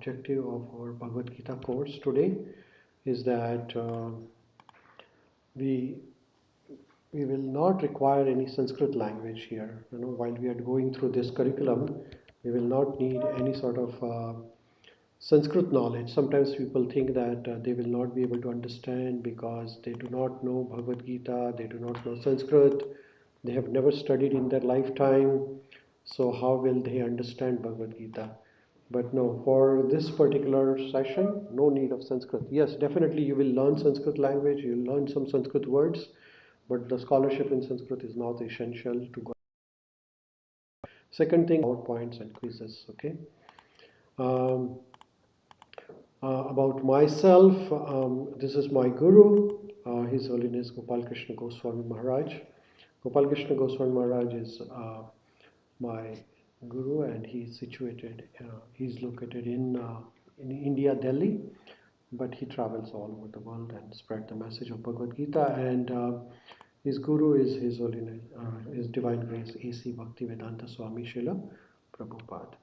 objective of our Bhagavad Gita course today is that we will not require any Sanskrit language here. While we are going through this curriculum, we will not need any sort of Sanskrit knowledge. Sometimes people think that they will not be able to understand because they do not know Bhagavad Gita, they do not know Sanskrit, they have never studied in their lifetime, so how will they understand Bhagavad Gita? But no, for this particular session, no need of Sanskrit. Yes, definitely you will learn Sanskrit language, you will learn some Sanskrit words, but the scholarship in Sanskrit is not essential to go. Second thing, PowerPoints and quizzes, okay? About myself, this is my Guru, His Holiness Gopal Krishna Goswami Maharaj. Gopal Krishna Goswami Maharaj is my Guru, and he's located in India, Delhi, but he travels all over the world and spread the message of Bhagavad Gita. And his Guru is His Holiness, His Divine Grace A.C. Bhaktivedanta Swami Srila Prabhupada.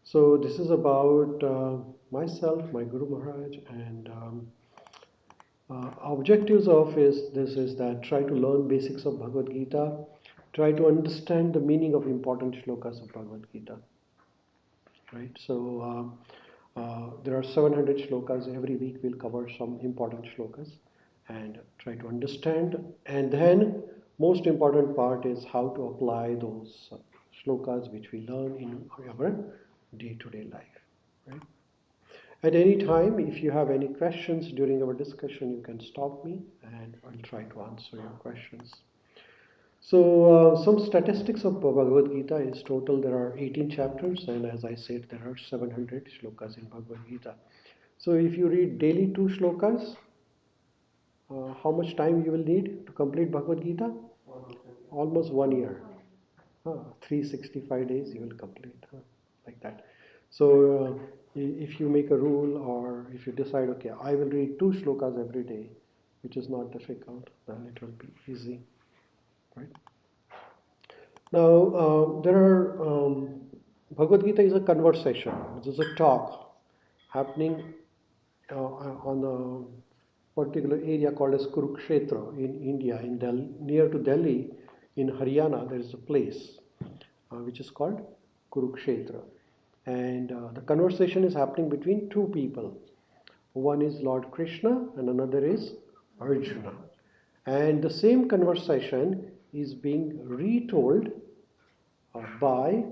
So this is about myself, my Guru Maharaj, and objectives of this is that try to learn basics of Bhagavad Gita, try to understand the meaning of important shlokas of Bhagavad Gita. Right? So there are 700 shlokas. Every week we'll cover some important shlokas and try to understand. And then most important part is how to apply those shlokas which we learn in our day-to-day life. Right? At any time, if you have any questions during our discussion, you can stop me and I'll try to answer your questions. So some statistics of Bhagavad Gita is total there are 18 chapters, and as I said there are 700 shlokas in Bhagavad Gita. So if you read daily 2 shlokas, how much time you will need to complete Bhagavad Gita? Almost 1 year. 365 days you will complete, like that. So if you make a rule, or if you decide, okay, I will read 2 shlokas every day, which is not difficult, then it will be easy, right? Now there are Bhagavad Gita is a conversation. It is a talk happening on a particular area called as Kurukshetra in India, in Delhi, near to Delhi, in Haryana. There is a place which is called Kurukshetra, and the conversation is happening between 2 people. One is Lord Krishna and another is Arjuna, and the same conversation is being retold by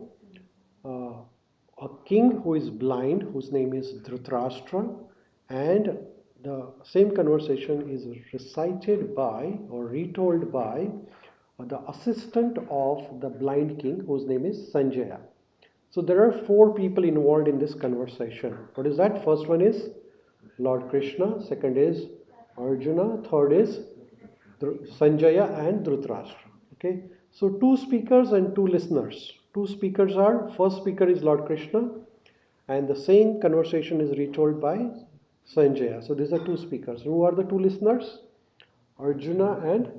a king who is blind, whose name is Dhritarashtra, and the same conversation is recited by or retold by the assistant of the blind king, whose name is Sanjaya. So there are 4 people involved in this conversation. What is that? First one is Lord Krishna, second is Arjuna, third is Sanjaya and Dhritarashtra. Okay, so 2 speakers and 2 listeners. 2 speakers are, first speaker is Lord Krishna, and the same conversation is retold by Sanjaya. So these are 2 speakers. Who are the 2 listeners? Arjuna and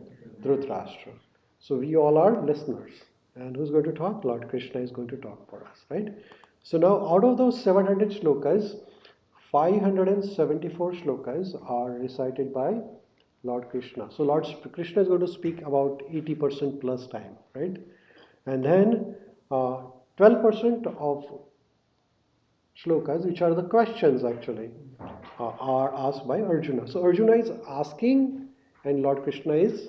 Dhritarashtra. So we all are listeners. And who's going to talk? Lord Krishna is going to talk for us, right? So now out of those 700 shlokas, 574 shlokas are recited by Lord Krishna. So Lord Krishna is going to speak about 80% plus time, right? And then 12% of shlokas, which are the questions actually, are asked by Arjuna. So Arjuna is asking and Lord Krishna is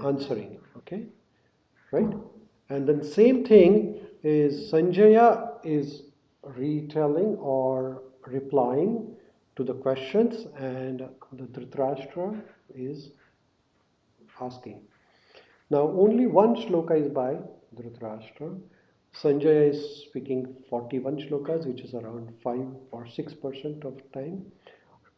answering, okay? Right? And then same thing is Sanjaya is retelling or replying to the questions, and the Dhritarashtra is asking. Now only one shloka is by Dhritarashtra. Sanjaya is speaking 41 shlokas, which is around 5 or 6% of time.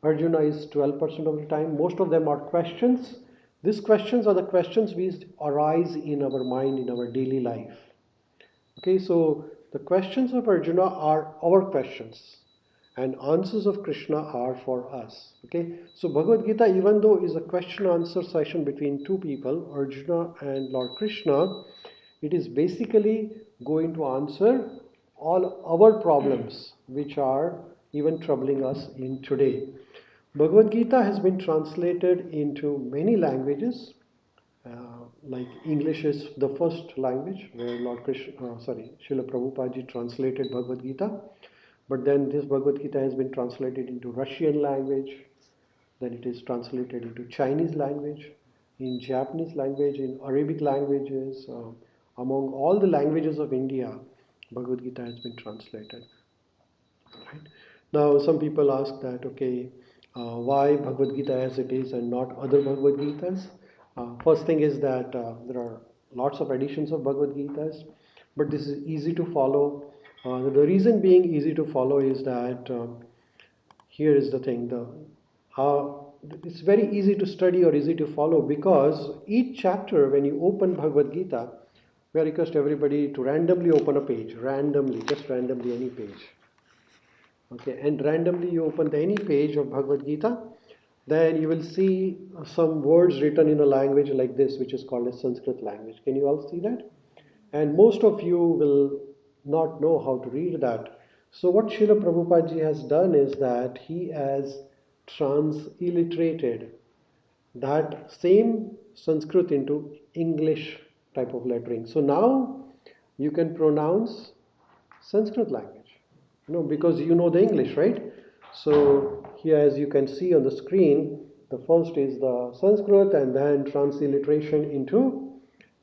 Arjuna is 12% of the time. Most of them are questions. These questions are the questions which arise in our mind in our daily life. Okay, so the questions of Arjuna are our questions, and answers of Krishna are for us. Okay, so Bhagavad Gita, even though is a question-answer session between 2 people, Arjuna and Lord Krishna, it is basically going to answer all our problems which are even troubling us in today. Bhagavad Gita has been translated into many languages. Like English is the first language where Srila Prabhupada ji translated Bhagavad Gita. But then this Bhagavad Gita has been translated into Russian language, then it is translated into Chinese language, in Japanese language, in Arabic languages. Among all the languages of India, Bhagavad Gita has been translated. Right? Now, some people ask that, okay, why Bhagavad Gita as it is and not other Bhagavad Gitas? First thing is that there are lots of editions of Bhagavad Gitas, but this is easy to follow. The reason being easy to follow is that here is the thing: it's very easy to study or easy to follow because each chapter, when you open Bhagavad Gita, we request everybody to randomly open a page, randomly, just randomly any page. Okay, and randomly you open any page of Bhagavad Gita, then you will see some words written in a language like this, which is called a Sanskrit language. Can you all see that? And most of you will not know how to read that. So what Srila Prabhupada ji has done is that he has transliterated that same Sanskrit into English type of lettering. So now you can pronounce Sanskrit language, because you know the English, right? So here, as you can see on the screen, the first is the Sanskrit and then transliteration into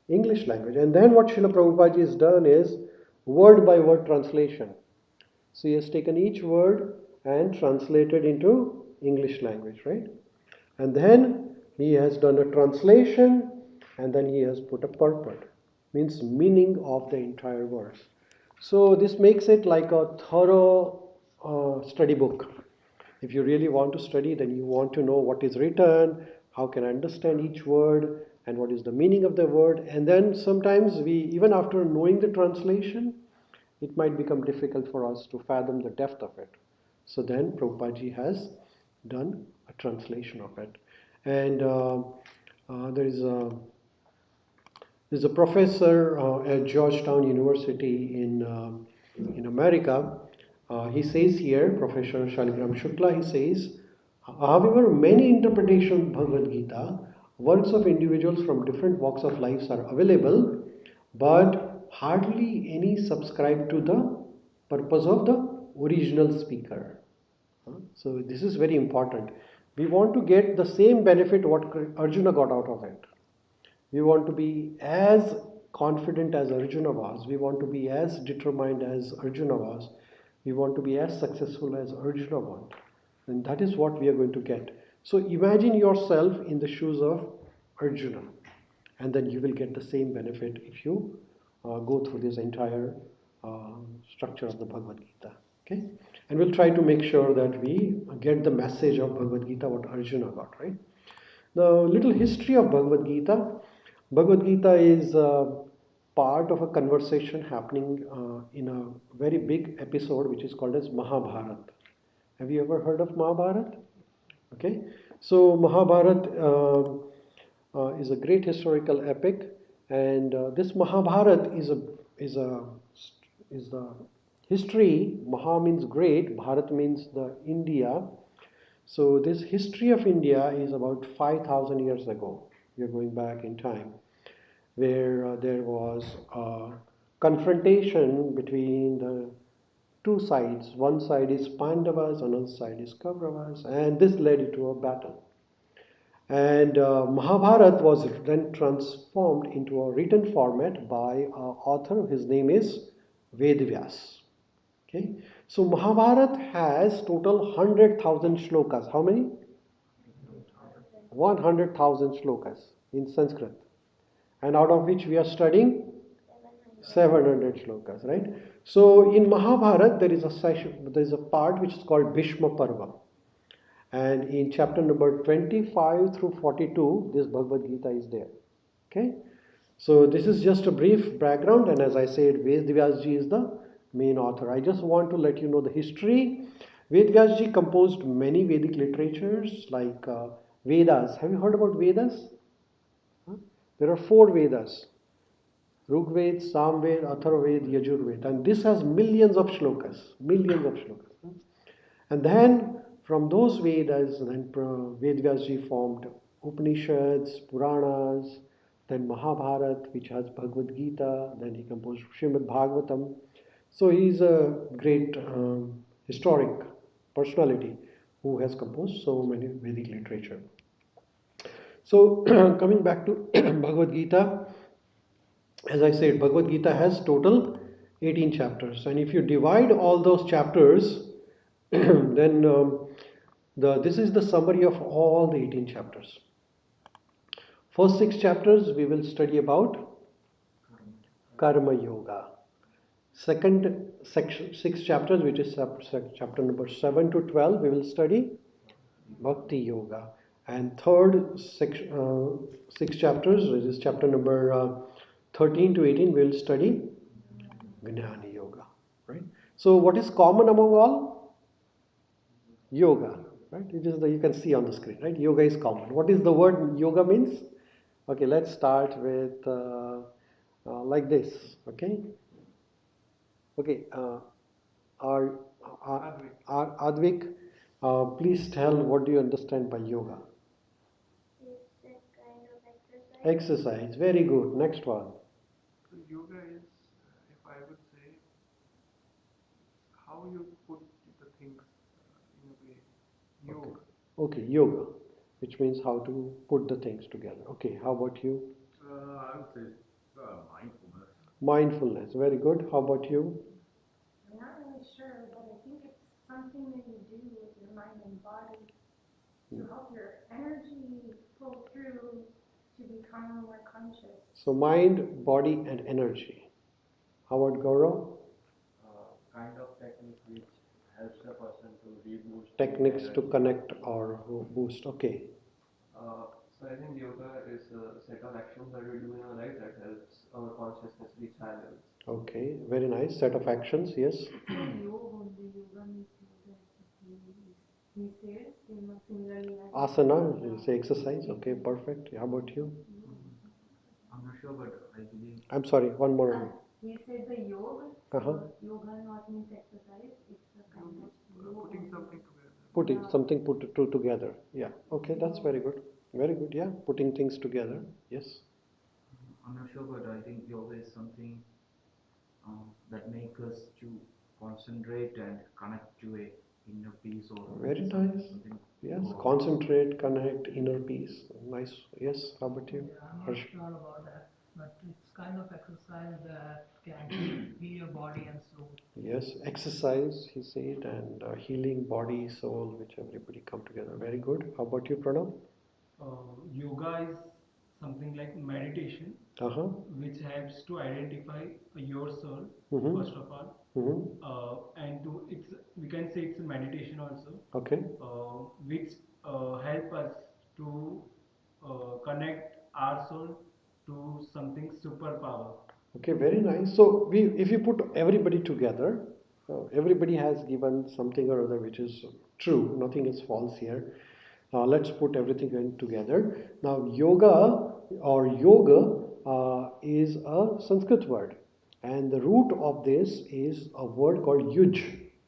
English language. And then what Srila Prabhupada has done is word by word translation. So he has taken each word and translated into English language, right? And then he has done a translation and then he has put a purport, means meaning of the entire verse. So this makes it like a thorough study book. If you really want to study, then you want to know what is written, how can I understand each word, and what is the meaning of the word. And then sometimes even after knowing the translation, it might become difficult for us to fathom the depth of it. So then Prabhupada ji has done a translation of it. And there's a professor at Georgetown University in America. He says here, Professor Shaligram Shukla, he says, however, many interpretations of Bhagavad Gita, works of individuals from different walks of life are available, but hardly any subscribe to the purpose of the original speaker. So this is very important. We want to get the same benefit what Arjuna got out of it. We want to be as confident as Arjuna was. We want to be as determined as Arjuna was. We want to be as successful as Arjuna was. And that is what we are going to get. So imagine yourself in the shoes of Arjuna. And then you will get the same benefit if you go through this entire structure of the Bhagavad Gita. Okay? And we'll try to make sure that we get the message of Bhagavad Gita, what Arjuna got, right? Now, little history of Bhagavad Gita. Bhagavad Gita is part of a conversation happening in a very big episode which is called as Mahabharata. Have you ever heard of Mahabharata? Okay, so Mahabharata is a great historical epic, and this Mahabharata is the history. Maha means great, Bharat means the India. So this history of India is about 5,000 years ago. We are going back in time, where there was a confrontation between the two sides. One side is Pandavas, another side is Kauravas, and this led into a battle. And Mahabharata was then transformed into a written format by an author. His name is Vedvyas. Okay, so Mahabharata has total 100,000 shlokas. How many? 100,000 shlokas in Sanskrit, and out of which we are studying 700 shlokas, right? So in Mahabharata there is a part which is called Bhishma Parva, and in chapter number 25 through 42 this Bhagavad Gita is there. Okay, so this is just a brief background, and as I said, Vedvyas ji is the main author. I just want to let you know the history. Vedvyas ji composed many Vedic literatures like Vedas. Have you heard about Vedas? Huh? There are 4 Vedas: Rigved, Samved, Atharvaved, Yajurved, and this has millions of shlokas, millions of shlokas. And then from those Vedas, then Vedvyaji formed Upanishads, Puranas, then Mahabharata, which has Bhagavad Gita, then he composed Srimad Bhagavatam. So he is a great historic personality who has composed so many Vedic literature. So coming back to Bhagavad Gita, as I said, Bhagavad Gita has total 18 chapters, and if you divide all those chapters, then this is the summary of all the 18 chapters. First 6 chapters we will study about Karma Yoga. Second section, 6 chapters, which is chapter number 7 to 12, we will study Bhakti Yoga. And third 6 chapters, which is chapter number 13 to 18, we will study Gnani Yoga. Right? So, what is common among all? Yoga. Right? It is you can see on the screen. Right? Yoga is common. What is the word yoga means? Okay, let's start with like this. Okay. Okay. Our, our Advik, please tell what do you understand by yoga? It's a kind of exercise. Exercise. Very good. Next one. So yoga is, if I would say, how you put the things in a way. Okay. Yoga. Okay, yoga, which means how to put the things together. Okay, how about you? I would say mindfulness. Mindfulness. Very good. How about you? I'm not really sure, but I think it's something that you do with your mind and body to help your energy flow through to become more conscious. So, mind, body, and energy. How about Gaurav? Kind of technique which helps a person to reboost Techniques to energy. connect or boost. Okay. So I think yoga is a set of actions that we do in our life that helps our consciousness reach higher levels. Okay, very nice. Set of actions, yes. Yoga means he said similarly as Asana, you say exercise. Okay, perfect. How about you? I'm not sure, but I believe I'm sorry, one more. he said the yoga. Uh-huh. Yoga not means exercise. It's a kind of Putting something together. Putting something together. Yeah. Okay, that's very good. Very good. Yeah, putting things together. Yes. I'm not sure, but I think yoga is something that makes us to concentrate and connect to a inner peace or Very nice. something. Yes. Concentrate, connect, inner peace. Nice. Yes. How about you? Yeah, I'm not sure about that, but it's kind of exercise that can heal your body and soul. Yes. Exercise, he said, and healing body, soul, which everybody come together. Very good. How about you, Pranav? Yoga is something like meditation, Uh-huh. which helps to identify your soul Mm-hmm. first of all, Mm-hmm. and to it's we can say it's a meditation also, Okay. which help us to connect our soul to something superpower. Okay, very nice. So if you put everybody together, everybody has given something or other which is true. Nothing is false here. Let's put everything together. Now, yoga or yoga is a Sanskrit word, and the root of this is a word called yuj.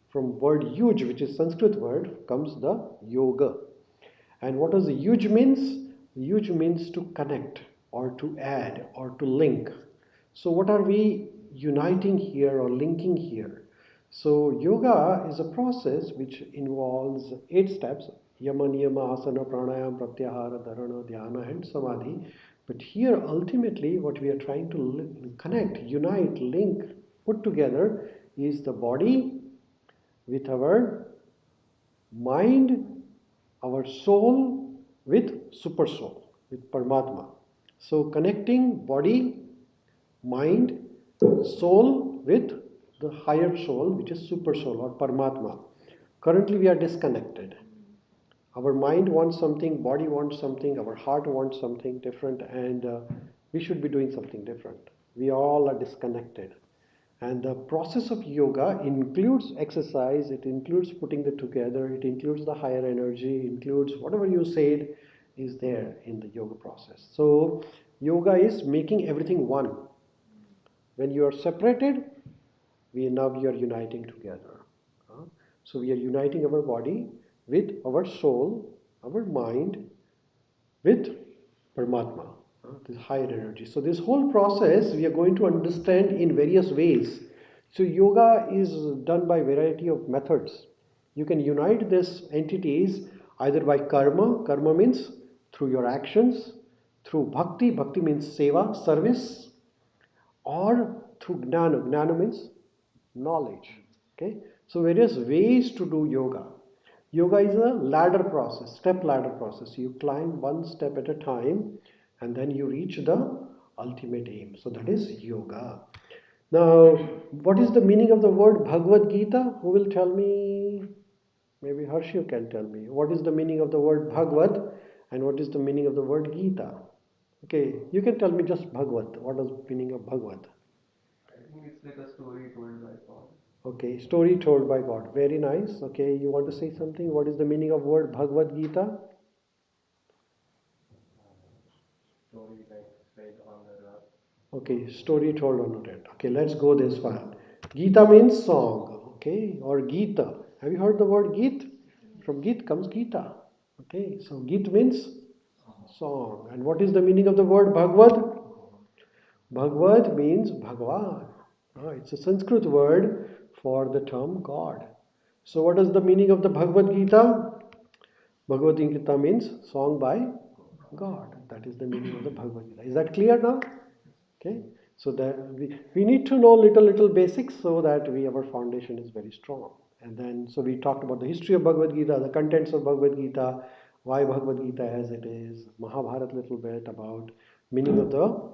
From word yuj, which is Sanskrit word, comes the yoga. And what does the yuj means? Yuj means to connect or to add or to link. So what are we uniting here or linking here? So yoga is a process which involves 8 steps: yama, niyama, asana, pranayama, pratyahara, dharana, dhyana, and samadhi. But here ultimately what we are trying to connect, unite, link, put together is the body with our mind, our soul with super soul, with Paramatma. So connecting body, mind, soul with the higher soul, which is super soul or Paramatma. Currently we are disconnected. Our mind wants something, body wants something, our heart wants something different, and we should be doing something different. We all are disconnected. And the process of yoga includes exercise, it includes putting it together, it includes the higher energy, includes whatever you said is there in the yoga process. So, yoga is making everything one. When you are separated, now you are uniting together. So we are uniting our body with our soul, our mind, with Paramatma, this higher energy. So this whole process we are going to understand in various ways. So yoga is done by variety of methods. You can unite these entities either by karma. Karma means through your actions, through bhakti. Bhakti means seva, service, or through gnana. Gnana means knowledge. Okay, so various ways to do yoga. Yoga is a ladder process, step ladder process. You climb one step at a time and then you reach the ultimate aim. So that is yoga. Now, what is the meaning of the word Bhagavad Gita? Who will tell me? Maybe Harsha can tell me. What is the meaning of the word Bhagavad and what is the meaning of the word Gita? Okay, you can tell me just Bhagavad. What is the meaning of Bhagavad? I think it's like a story told by God. Okay, story told by God. Very nice. Okay, you want to say something? What is the meaning of word Bhagavad Gita? Story like said on the earth. Okay, story told on it. Okay, let's go this far. Gita means song. Okay, or Gita. Have you heard the word Geet? From Geet comes Gita. Okay, so Geet means song. And what is the meaning of the word Bhagavad? Bhagavad means Bhagavan. It's a Sanskrit word for the term God. So what is the meaning of the Bhagavad Gita? Bhagavad Gita means song by God. That is the meaning of the Bhagavad Gita. Is that clear now? Okay. So that we need to know little basics so that our foundation is very strong. And then so we talked about the history of Bhagavad Gita, the contents of Bhagavad Gita, why Bhagavad Gita as it is, Mahabharata little bit about meaning of the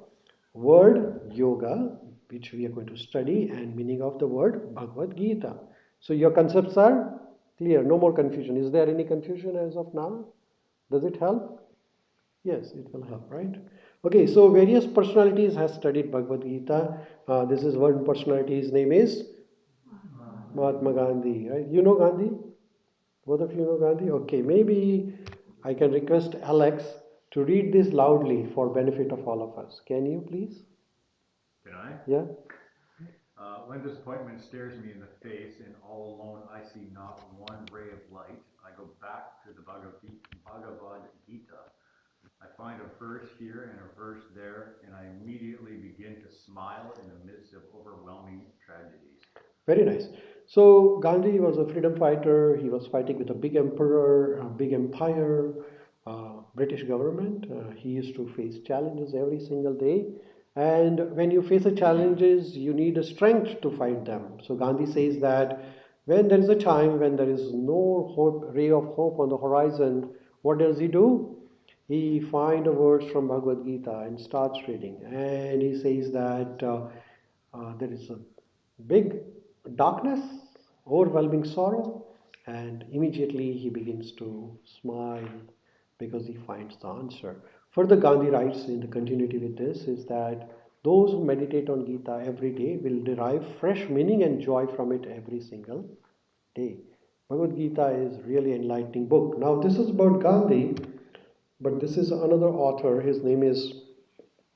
word yoga, which we are going to study, and meaning of the word Bhagavad Gita. So your concepts are clear, no more confusion. Is there any confusion as of now? Does it help? Yes, it will help, right? Okay, so various personalities have studied Bhagavad Gita. This is one personality, his name is Mahatma Gandhi, right? You know Gandhi? Both of you know Gandhi? Okay, maybe I can request Alex to read this loudly for benefit of all of us. Can you please? Can I? Yeah? When disappointment stares me in the face and all alone I see not one ray of light, I go back to the Bhagavad Gita. I find a verse here and a verse there, and I immediately begin to smile in the midst of overwhelming tragedies. Very nice. So Gandhi was a freedom fighter. He was fighting with a big emperor, a big empire, British government. He used to face challenges every single day. And when you face a challenges, you need a strength to fight them. So Gandhi says that when there is a time when there is no hope, ray of hope on the horizon, what does he do? He find a verse from Bhagavad Gita and starts reading. And he says that there is a big darkness, overwhelming sorrow, and immediately he begins to smile because he finds the answer. Further, Gandhi writes in the continuity with this is that those who meditate on Gita every day will derive fresh meaning and joy from it every single day. Bhagavad Gita is really enlightening book. Now this is about Gandhi, but this is another author. His name is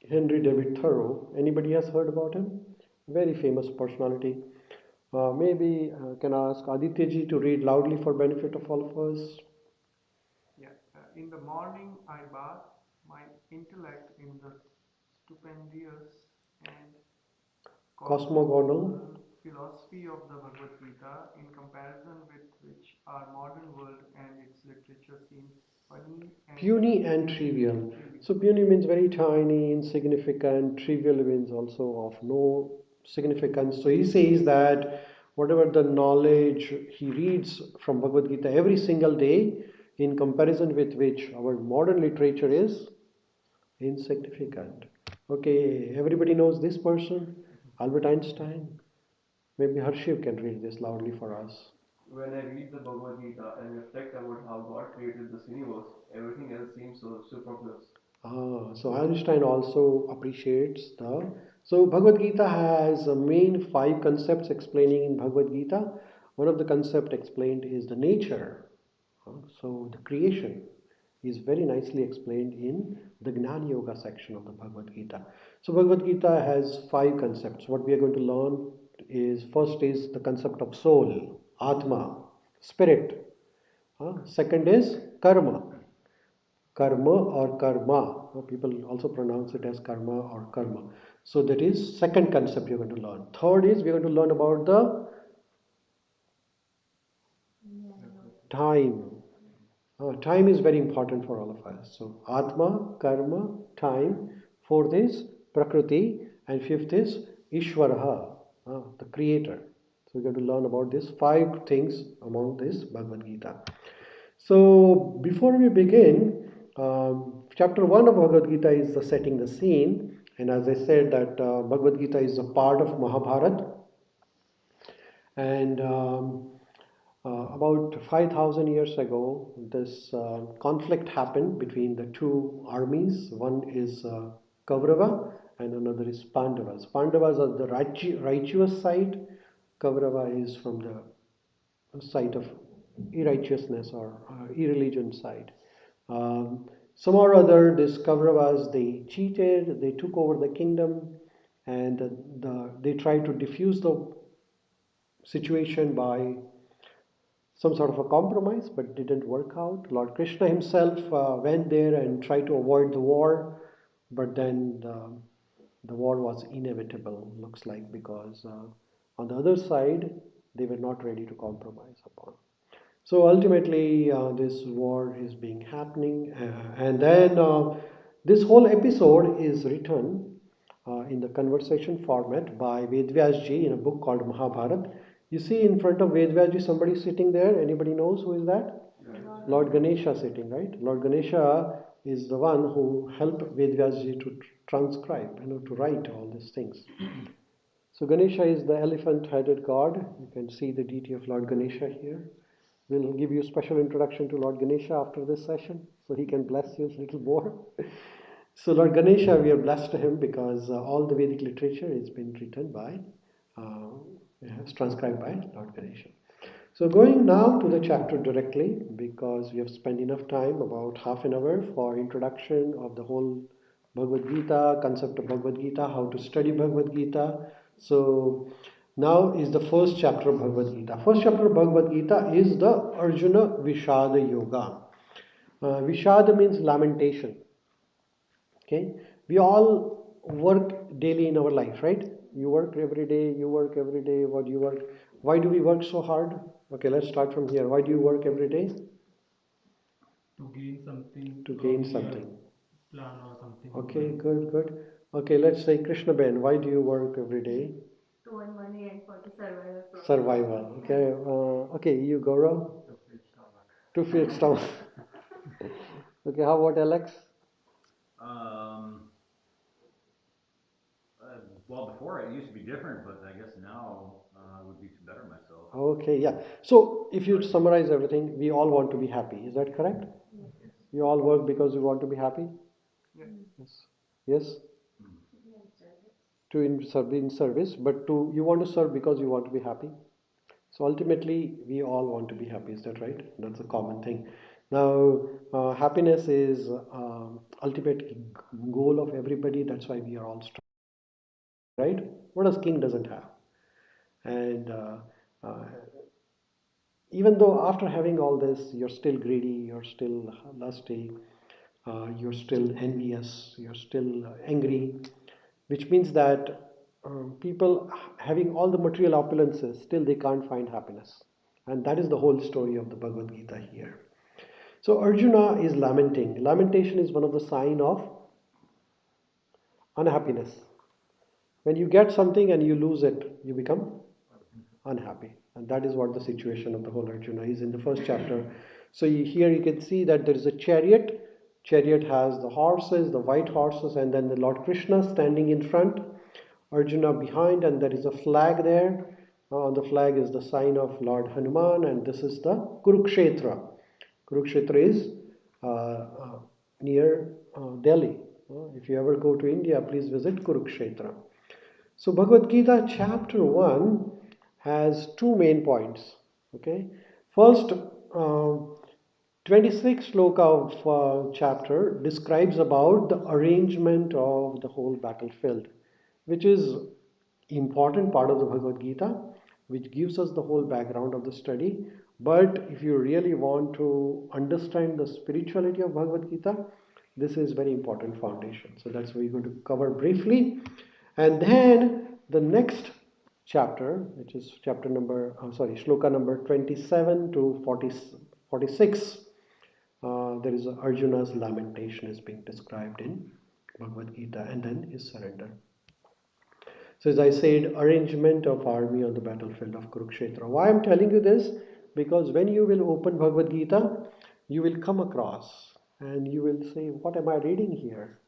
Henry David Thoreau. Anybody has heard about him? Very famous personality. Maybe can I ask Aditya to read loudly for benefit of all of us? Yeah. In the morning I bath my intellect in the stupendous and Cosmogonal, philosophy of the Bhagavad Gita, in comparison with which our modern world and its literature seems puny and trivial. So puny means very tiny, insignificant. Trivial means also of no significance. So he says that whatever the knowledge he reads from Bhagavad Gita every single day, in comparison with which our modern literature is insignificant. Okay, everybody knows this person, Albert Einstein. Maybe Harshiv can read this loudly for us. When I read the Bhagavad Gita and reflect about how God created this universe, everything else seems so superfluous. So Einstein also appreciates the. So Bhagavad Gita has a main five concepts explaining in Bhagavad Gita. One of the concept explained is the nature. So the creation is very nicely explained in the Gnana Yoga section of the Bhagavad Gita. So Bhagavad Gita has five concepts. What we are going to learn is first is the concept of soul, Atma. spirit. Second is karma. Karma or karma. People also pronounce it as karma or karma. So that is second concept you're going to learn. Third is we're going to learn about the time. Time is very important for all of us. So Atma, Karma, time. Fourth is Prakriti, and fifth is Ishvaraha, the Creator. So we're going to learn about these five things among this Bhagavad Gita. So before we begin, chapter 1 of Bhagavad Gita is the setting the scene. And as I said that Bhagavad Gita is a part of Mahabharata. And about 5,000 years ago, this conflict happened between the two armies. One is Kaurava and another is Pandavas. Pandavas are the righteous side. Kaurava is from the side of irrighteousness or irreligion side. Some or other, this Kauravas, they cheated, they took over the kingdom, and they tried to diffuse the situation by some sort of a compromise, but didn't work out. Lord Krishna himself went there and tried to avoid the war, but then the war was inevitable, looks like, because on the other side, they were not ready to compromise upon. So ultimately, this war is being happening, and then this whole episode is written in the conversation format by Vedvyasji in a book called Mahabharata. You see in front of Vedvyasji somebody sitting there. Anybody knows who is that? Lord Ganesha sitting, right? Lord Ganesha is the one who helped Vedvyasji to transcribe, to write all these things. So Ganesha is the elephant-headed god. You can see the deity of Lord Ganesha here. We'll give you a special introduction to Lord Ganesha after this session, so he can bless you a little more. So Lord Ganesha, we are blessed to him because all the Vedic literature has been written by, it's transcribed by Lord Ganesha. So going now to the chapter directly, because we have spent enough time, about half an hour, for introduction of the whole Bhagavad Gita, concept of Bhagavad Gita, how to study Bhagavad Gita. So now is the first chapter of Bhagavad Gita. First chapter of Bhagavad Gita is the Arjuna Vishada Yoga. Vishada means lamentation. Okay, we all work daily in our life, right? You work every day, you work every day. What do you work? Why do we work so hard? Okay, let's start from here. Why do you work every day? To gain something. To gain something. Plan or something. Okay, good. Okay, let's say Krishna Ben. Why do you work every day? To earn money and for the survival. Survival. Okay. Okay, you Gaurav. To feed stomach. Okay, how about Alex? Well, before it used to be different, but I guess now would be to better myself. Okay, yeah. So if you summarize everything, we all want to be happy. Is that correct? Yes. You all work because you want to be happy? Yeah. Yes. Yes? To be in service, but you want to serve because you want to be happy. So ultimately, we all want to be happy. Is that right? That's a common thing. Now, happiness is ultimate goal of everybody. That's why we are all strong, right? What does king doesn't have? And uh, even though after having all this, you're still greedy, you're still lusty, you're still envious, you're still angry, which means that people having all the material opulences, still they can't find happiness. And that is the whole story of the Bhagavad Gita here. So Arjuna is lamenting. Lamentation is one of the sign of unhappiness. When you get something and you lose it, you become unhappy. And that is what the situation of the whole Arjuna is in the first chapter. So here you can see that there is a chariot. Chariot has the horses, the white horses, and then the Lord Krishna standing in front, Arjuna behind, and there is a flag there. On the flag is the sign of Lord Hanuman, and this is the Kurukshetra. Kurukshetra is near Delhi. If you ever go to India, please visit Kurukshetra. So Bhagavad Gita chapter 1 has two main points. Okay, first, 26 sloka of chapter describes about the arrangement of the whole battlefield, which is important part of the Bhagavad Gita, which gives us the whole background of the study. But if you really want to understand the spirituality of Bhagavad Gita, this is very important foundation. So that's what we're going to cover briefly. And then the next chapter, which is shloka number 27 to 46, there is Arjuna's lamentation is being described in Bhagavad Gita, and then his surrender. So as I said, arrangement of army on the battlefield of Kurukshetra. Why I'm telling you this? Because when you will open Bhagavad Gita, you will come across and you will say, what am I reading here?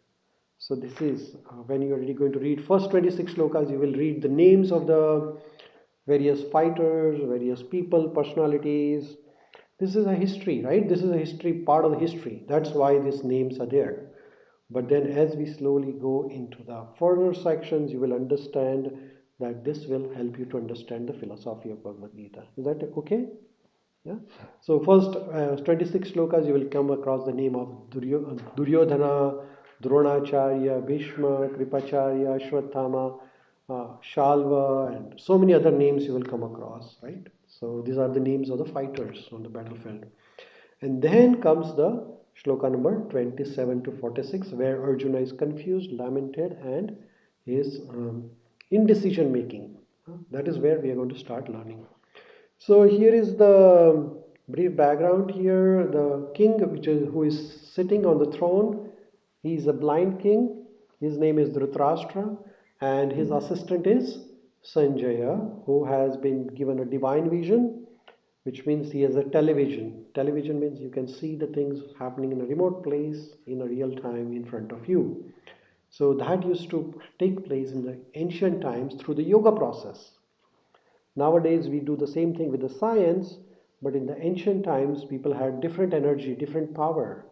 So this is when you are really going to read first 26 slokas, you will read the names of the various fighters, various people, personalities. This is a history, right? This is a history, part of the history. That's why these names are there. But then as we slowly go into the further sections, you will understand that this will help you to understand the philosophy of Bhagavad Gita. Is that okay? Yeah. So first 26 slokas you will come across the name of Duryodhana, Dronacharya, Bhishma, Kripacharya, Ashwatthama, Shalva, and so many other names you will come across, right? So these are the names of the fighters on the battlefield. And then comes the shloka number 27 to 46, where Arjuna is confused, lamented, and is indecision making. That is where we are going to start learning. So here is the brief background here. The king, who is sitting on the throne, he is a blind king. His name is Dhritarashtra, and his assistant is Sanjaya, who has been given a divine vision, which means he has a television. Television means you can see the things happening in a remote place in a real time in front of you. So that used to take place in the ancient times through the yoga process. Nowadays we do the same thing with the science, but in the ancient times people had different energy, different power.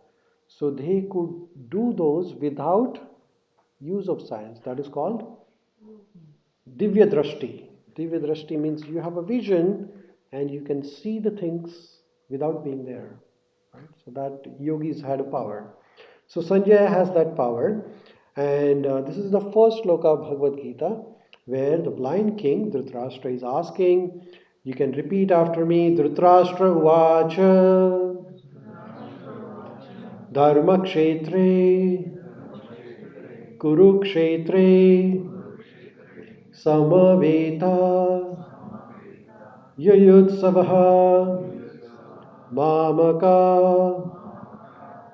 So they could do those without use of science. That is called Divya Drashti. Divya Drashti means you have a vision and you can see the things without being there. Right? So that yogis had a power. So Sanjaya has that power, and this is the first sloka of Bhagavad Gita, where the blind king Dhritarashtra is asking. You can repeat after me. Dhritarashtra Uvacha Dharma Kshetre Kurukshetre Samaveta Yayutsavaha Mamaka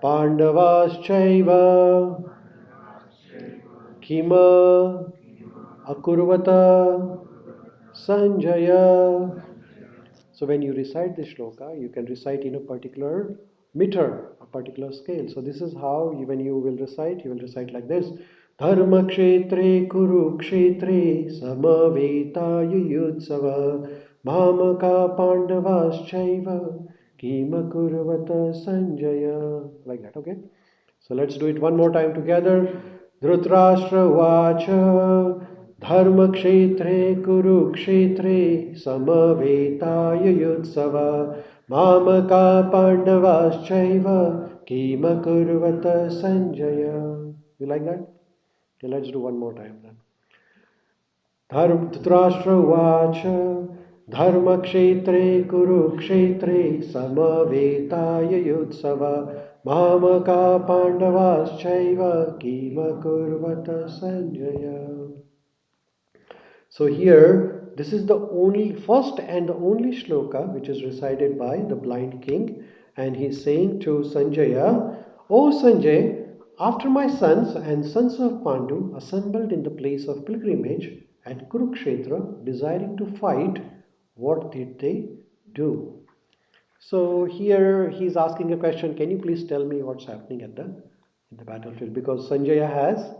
Pandavaschaiva Kima Akurvata Sanjaya. So when you recite this shloka, you can recite in a particular meter, a particular scale. So this is how when you will recite like this. Dharma kshetre kuru kshetre samaveta yutsava mamaka pandavaschaiva kima kurvata sanjaya. Like that, okay? So let's do it one more time together. Dhritarashtra Vacha Dharma Kshetre Kurukshetre Samavetaya Yutsava Mamaka Pandavaschaiva Kima Kurvata Sanjaya. You like that? Okay, let's do one more time then. Dhritarashtra Vacha Dharma Kshetre Kurukshetre Samavetaya Yutsava Mamaka Pandavaschaiva Kima Kurvata Sanjaya. So here, this is the first and the only shloka which is recited by the blind king, and he is saying to Sanjaya, O Sanjay, after my sons and sons of Pandu assembled in the place of pilgrimage at Kurukshetra, desiring to fight, what did they do? So here he is asking a question. Can you please tell me what's happening in the battlefield? Because Sanjaya has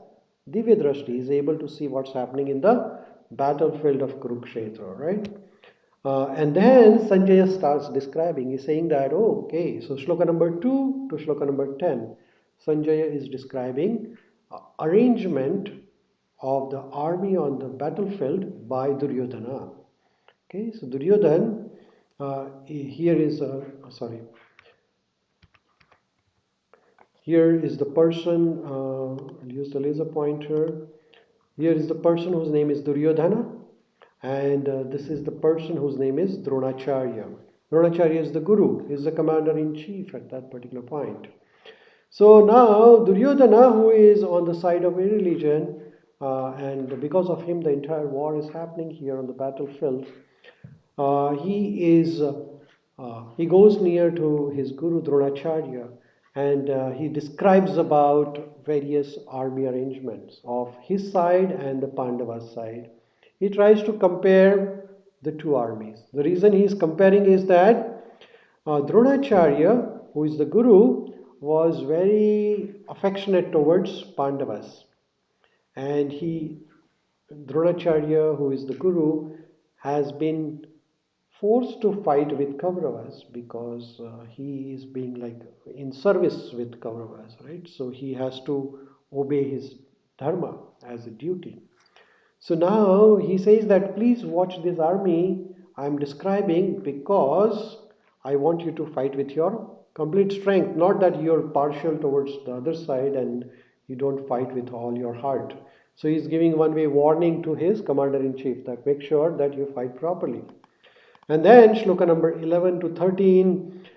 Divya Drashti, he is able to see what's happening in the battlefield of Kurukshetra, right? And then Sanjaya starts describing. He's saying that, oh, okay, so shloka number 2 to shloka number 10, Sanjaya is describing arrangement of the army on the battlefield by Duryodhana. Okay, so Duryodhan, here is, sorry, here is the person, I'll use the laser pointer. Here is the person whose name is Duryodhana, and this is the person whose name is Dronacharya. Dronacharya is the guru, is the commander-in-chief at that particular point. So now Duryodhana, who is on the side of irreligion, and because of him the entire war is happening here on the battlefield, he goes near to his guru Dronacharya, and he describes about various army arrangements of his side and the Pandavas side. He tries to compare the two armies. The reason he is comparing is that Dronacharya, who is the guru, was very affectionate towards Pandavas, and Dronacharya, who is the guru, has been forced to fight with Kauravas because he is being like in service with Kauravas, right? So he has to obey his dharma as a duty. So now he says that please watch this army I'm describing because I want you to fight with your complete strength, not that you're partial towards the other side and you don't fight with all your heart. So he's giving one way warning to his commander in chief that make sure that you fight properly. And then shloka number 11 to 13,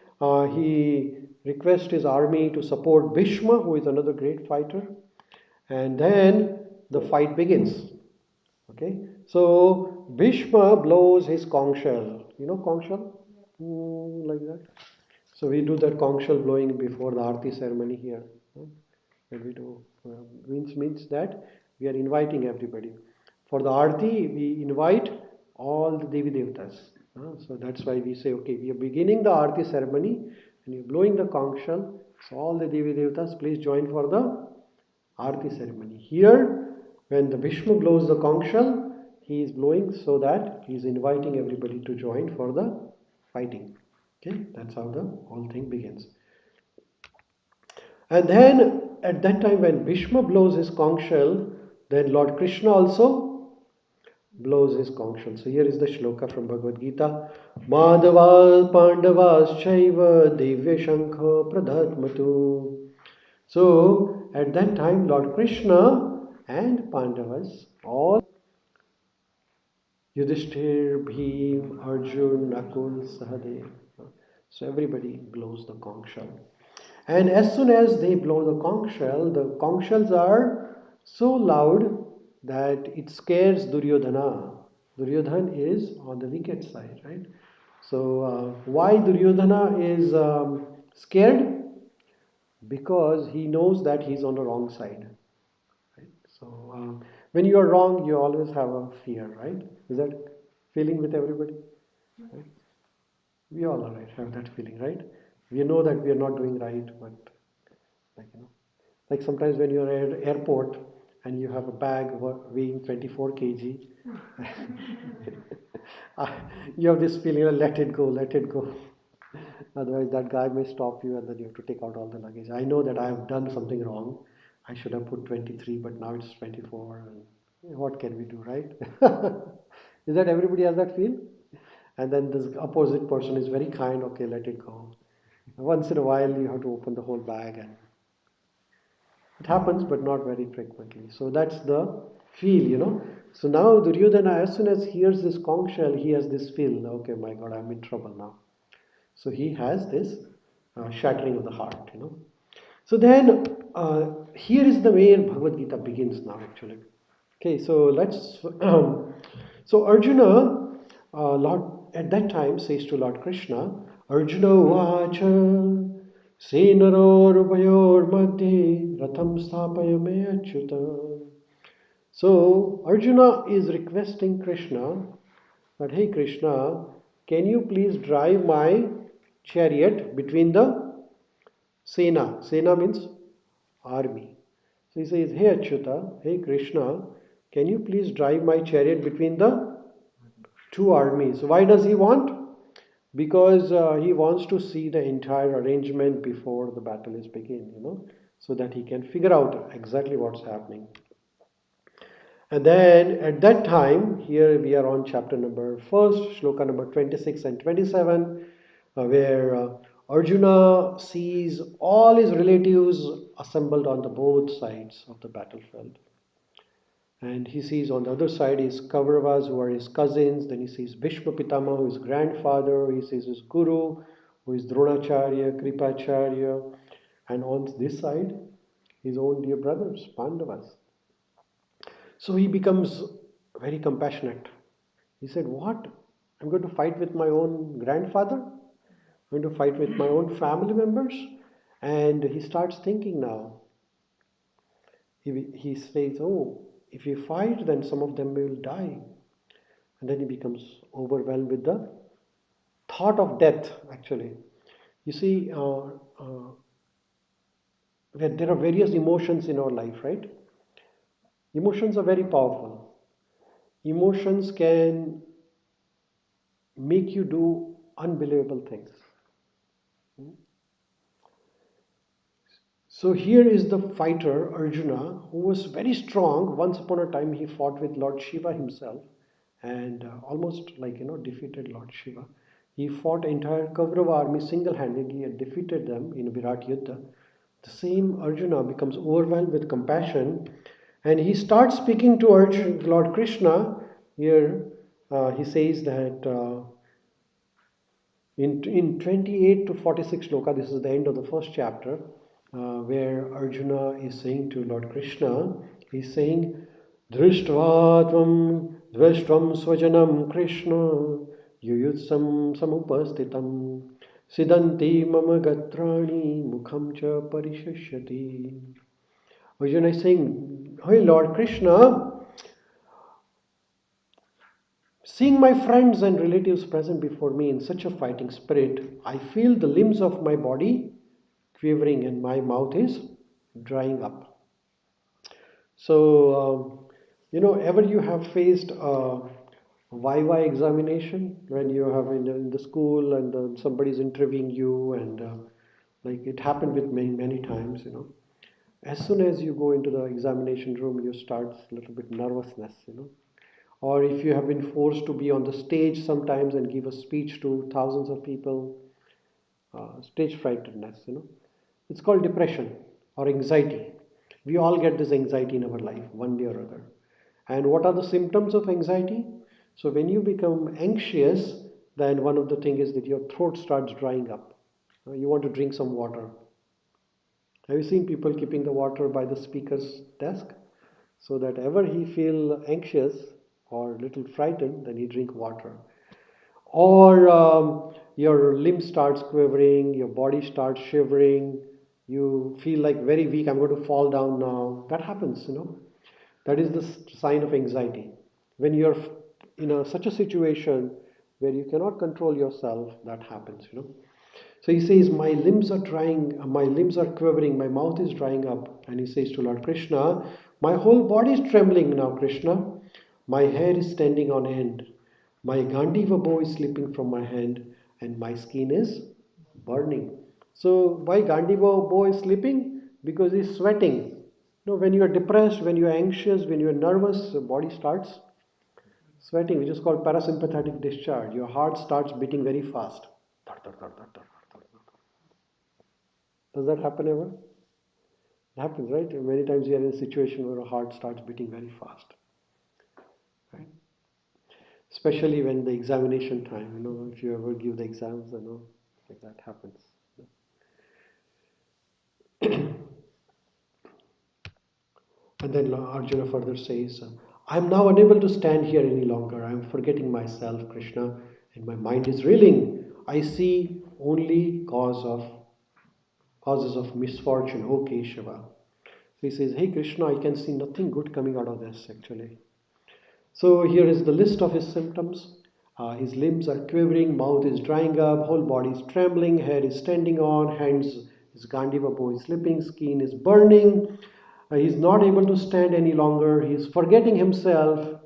he requests his army to support Bhishma, who is another great fighter. And then the fight begins. Okay, so Bhishma blows his conch shell. You know conch shell? Like that. So we do that conch shell blowing before the Aarti ceremony here. And we do means that we are inviting everybody. For the Aarti, we invite all the Devi Devtas. So that's why we say, okay, we are beginning the Aarti ceremony and you're blowing the conch shell. So all the Devi Devtas, please join for the Aarti ceremony. Here, when the Bhishma blows the conch shell, he is blowing so that he is inviting everybody to join for the fighting. Okay, that's how the whole thing begins. And then at that time when Bhishma blows his conch shell, then Lord Krishna also blows his conch shell. So here is the shloka from Bhagavad Gita. Madhavas Pandavas Chaiva Divya Shankha Pradhatmatu. So at that time Lord Krishna and Pandavas, all Yudhishthir, Bhim, Arjun, Nakul, Sahadev. So everybody blows the conch shell. And as soon as they blow the conch shells are so loud that it scares Duryodhana. Duryodhana is on the wicked side, right? So why Duryodhana is scared? Because he knows that he's on the wrong side. Right? So when you are wrong, you always have a fear, right? Is that feeling with everybody? Right? We all are right, have that feeling, right? We know that we are not doing right, but like sometimes when you're at airport and you have a bag weighing 24 kg, you have this feeling, let it go, let it go. Otherwise, that guy may stop you and then you have to take out all the luggage. I know that I have done something wrong. I should have put 23, but now it's 24. And what can we do, right? Is that everybody has that feel? And then this opposite person is very kind. Okay, let it go. Once in a while, you have to open the whole bag, and it happens, but not very frequently. So that's the feel. So now Duryodhana, as soon as he hears this conch shell, he has this feel. Okay, my God, I'm in trouble now. So he has this shattering of the heart. So then here is the way Bhagavad Gita begins now actually. Okay, so let's. So Arjuna, Lord at that time says to Lord Krishna, Arjuna Vacha Senaror Madhye Ratham Stapaya Me Achyuta. So Arjuna is requesting Krishna that, hey Krishna, can you please drive my chariot between the Sena? Sena means army. So he says, hey Achyuta, hey Krishna, can you please drive my chariot between the two armies? Why does he want? Because he wants to see the entire arrangement before the battle is begin, so that he can figure out exactly what's happening. And then at that time, here we are on chapter number first, shloka number 26 and 27, where Arjuna sees all his relatives assembled on the both sides of the battlefield. And he sees on the other side his Kauravas, who are his cousins. Then he sees Bhishma Pitama, who is grandfather. He sees his Guru, who is Dronacharya, Kripacharya. And on this side, his own dear brothers, Pandavas. So he becomes very compassionate. He said, "What? I'm going to fight with my own grandfather? I'm going to fight with my own family members?" And he starts thinking now. He says, "Oh, if we fight, then some of them will die." And then he becomes overwhelmed with the thought of death, actually. You see, there are various emotions in our life, right? Emotions are very powerful. Emotions can make you do unbelievable things. So here is the fighter Arjuna, who was very strong. Once upon a time, he fought with Lord Shiva himself, and almost defeated Lord Shiva. He fought entire Kaurava army single-handedly and defeated them in Virat Yuddha. The same Arjuna becomes overwhelmed with compassion, and he starts speaking to Lord Krishna. Here he says that. In 28 to 46 shloka, this is the end of the first chapter, where Arjuna is saying to Lord Krishna, he's saying, Drishtva tvam dveshtvam swajanam Krishna yuyutsam samupastitam siddhanti mama gatrani mukham cha parishishyati. Arjuna is saying, "Hey Lord Krishna, seeing my friends and relatives present before me in such a fighting spirit, I feel the limbs of my body quivering and my mouth is drying up." So, ever you have faced a Viva examination when you have in the school and somebody's interviewing you, and like it happened with me many times. As soon as you go into the examination room, you start a little bit nervousness. Or if you have been forced to be on the stage sometimes and give a speech to thousands of people, stage frightedness. It's called depression or anxiety. We all get this anxiety in our life, one day or other. And what are the symptoms of anxiety? So when you become anxious, then one of the things is that your throat starts drying up. You want to drink some water. Have you seen people keeping the water by the speaker's desk? So that ever he feel anxious or a little frightened, then he drink water. Or your limb starts quivering, your body starts shivering, you feel like very weak, I'm going to fall down now. That happens. That is the sign of anxiety. When you're in such a situation where you cannot control yourself, that happens. So he says, my limbs are drying, my limbs are quivering, my mouth is drying up. And he says to Lord Krishna, my whole body is trembling now, Krishna. My hair is standing on end. My Gandiva bow is slipping from my hand and my skin is burning. So why Gandiva bow is slipping? Because he's sweating. When you are depressed, when you are anxious, when you are nervous, the body starts sweating, which is called parasympathetic discharge. Your heart starts beating very fast. Does that happen ever? It happens, right? Many times you are in a situation where a heart starts beating very fast. Right? Especially when the examination time, if you ever give the exams, like that happens. And then Arjuna further says, I'm now unable to stand here any longer. I am forgetting myself, Krishna, and my mind is reeling. I see only causes of misfortune, O Keshava. So he says, hey Krishna, I can see nothing good coming out of this actually. So here is the list of his symptoms. His limbs are quivering, mouth is drying up, whole body is trembling, hair is standing on, hands, his Gandiva bow is slipping, skin is burning. He's not able to stand any longer. He's forgetting himself.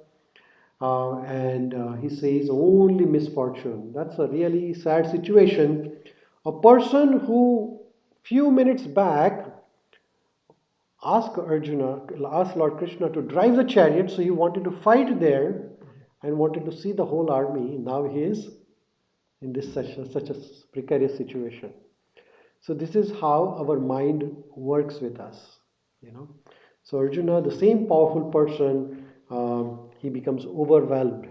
And he says only misfortune. That's a really sad situation. A person who few minutes back asked Lord Krishna to drive the chariot, so he wanted to fight there and wanted to see the whole army. Now he is in this such a precarious situation. So this is how our mind works with us. So Arjuna, the same powerful person, he becomes overwhelmed.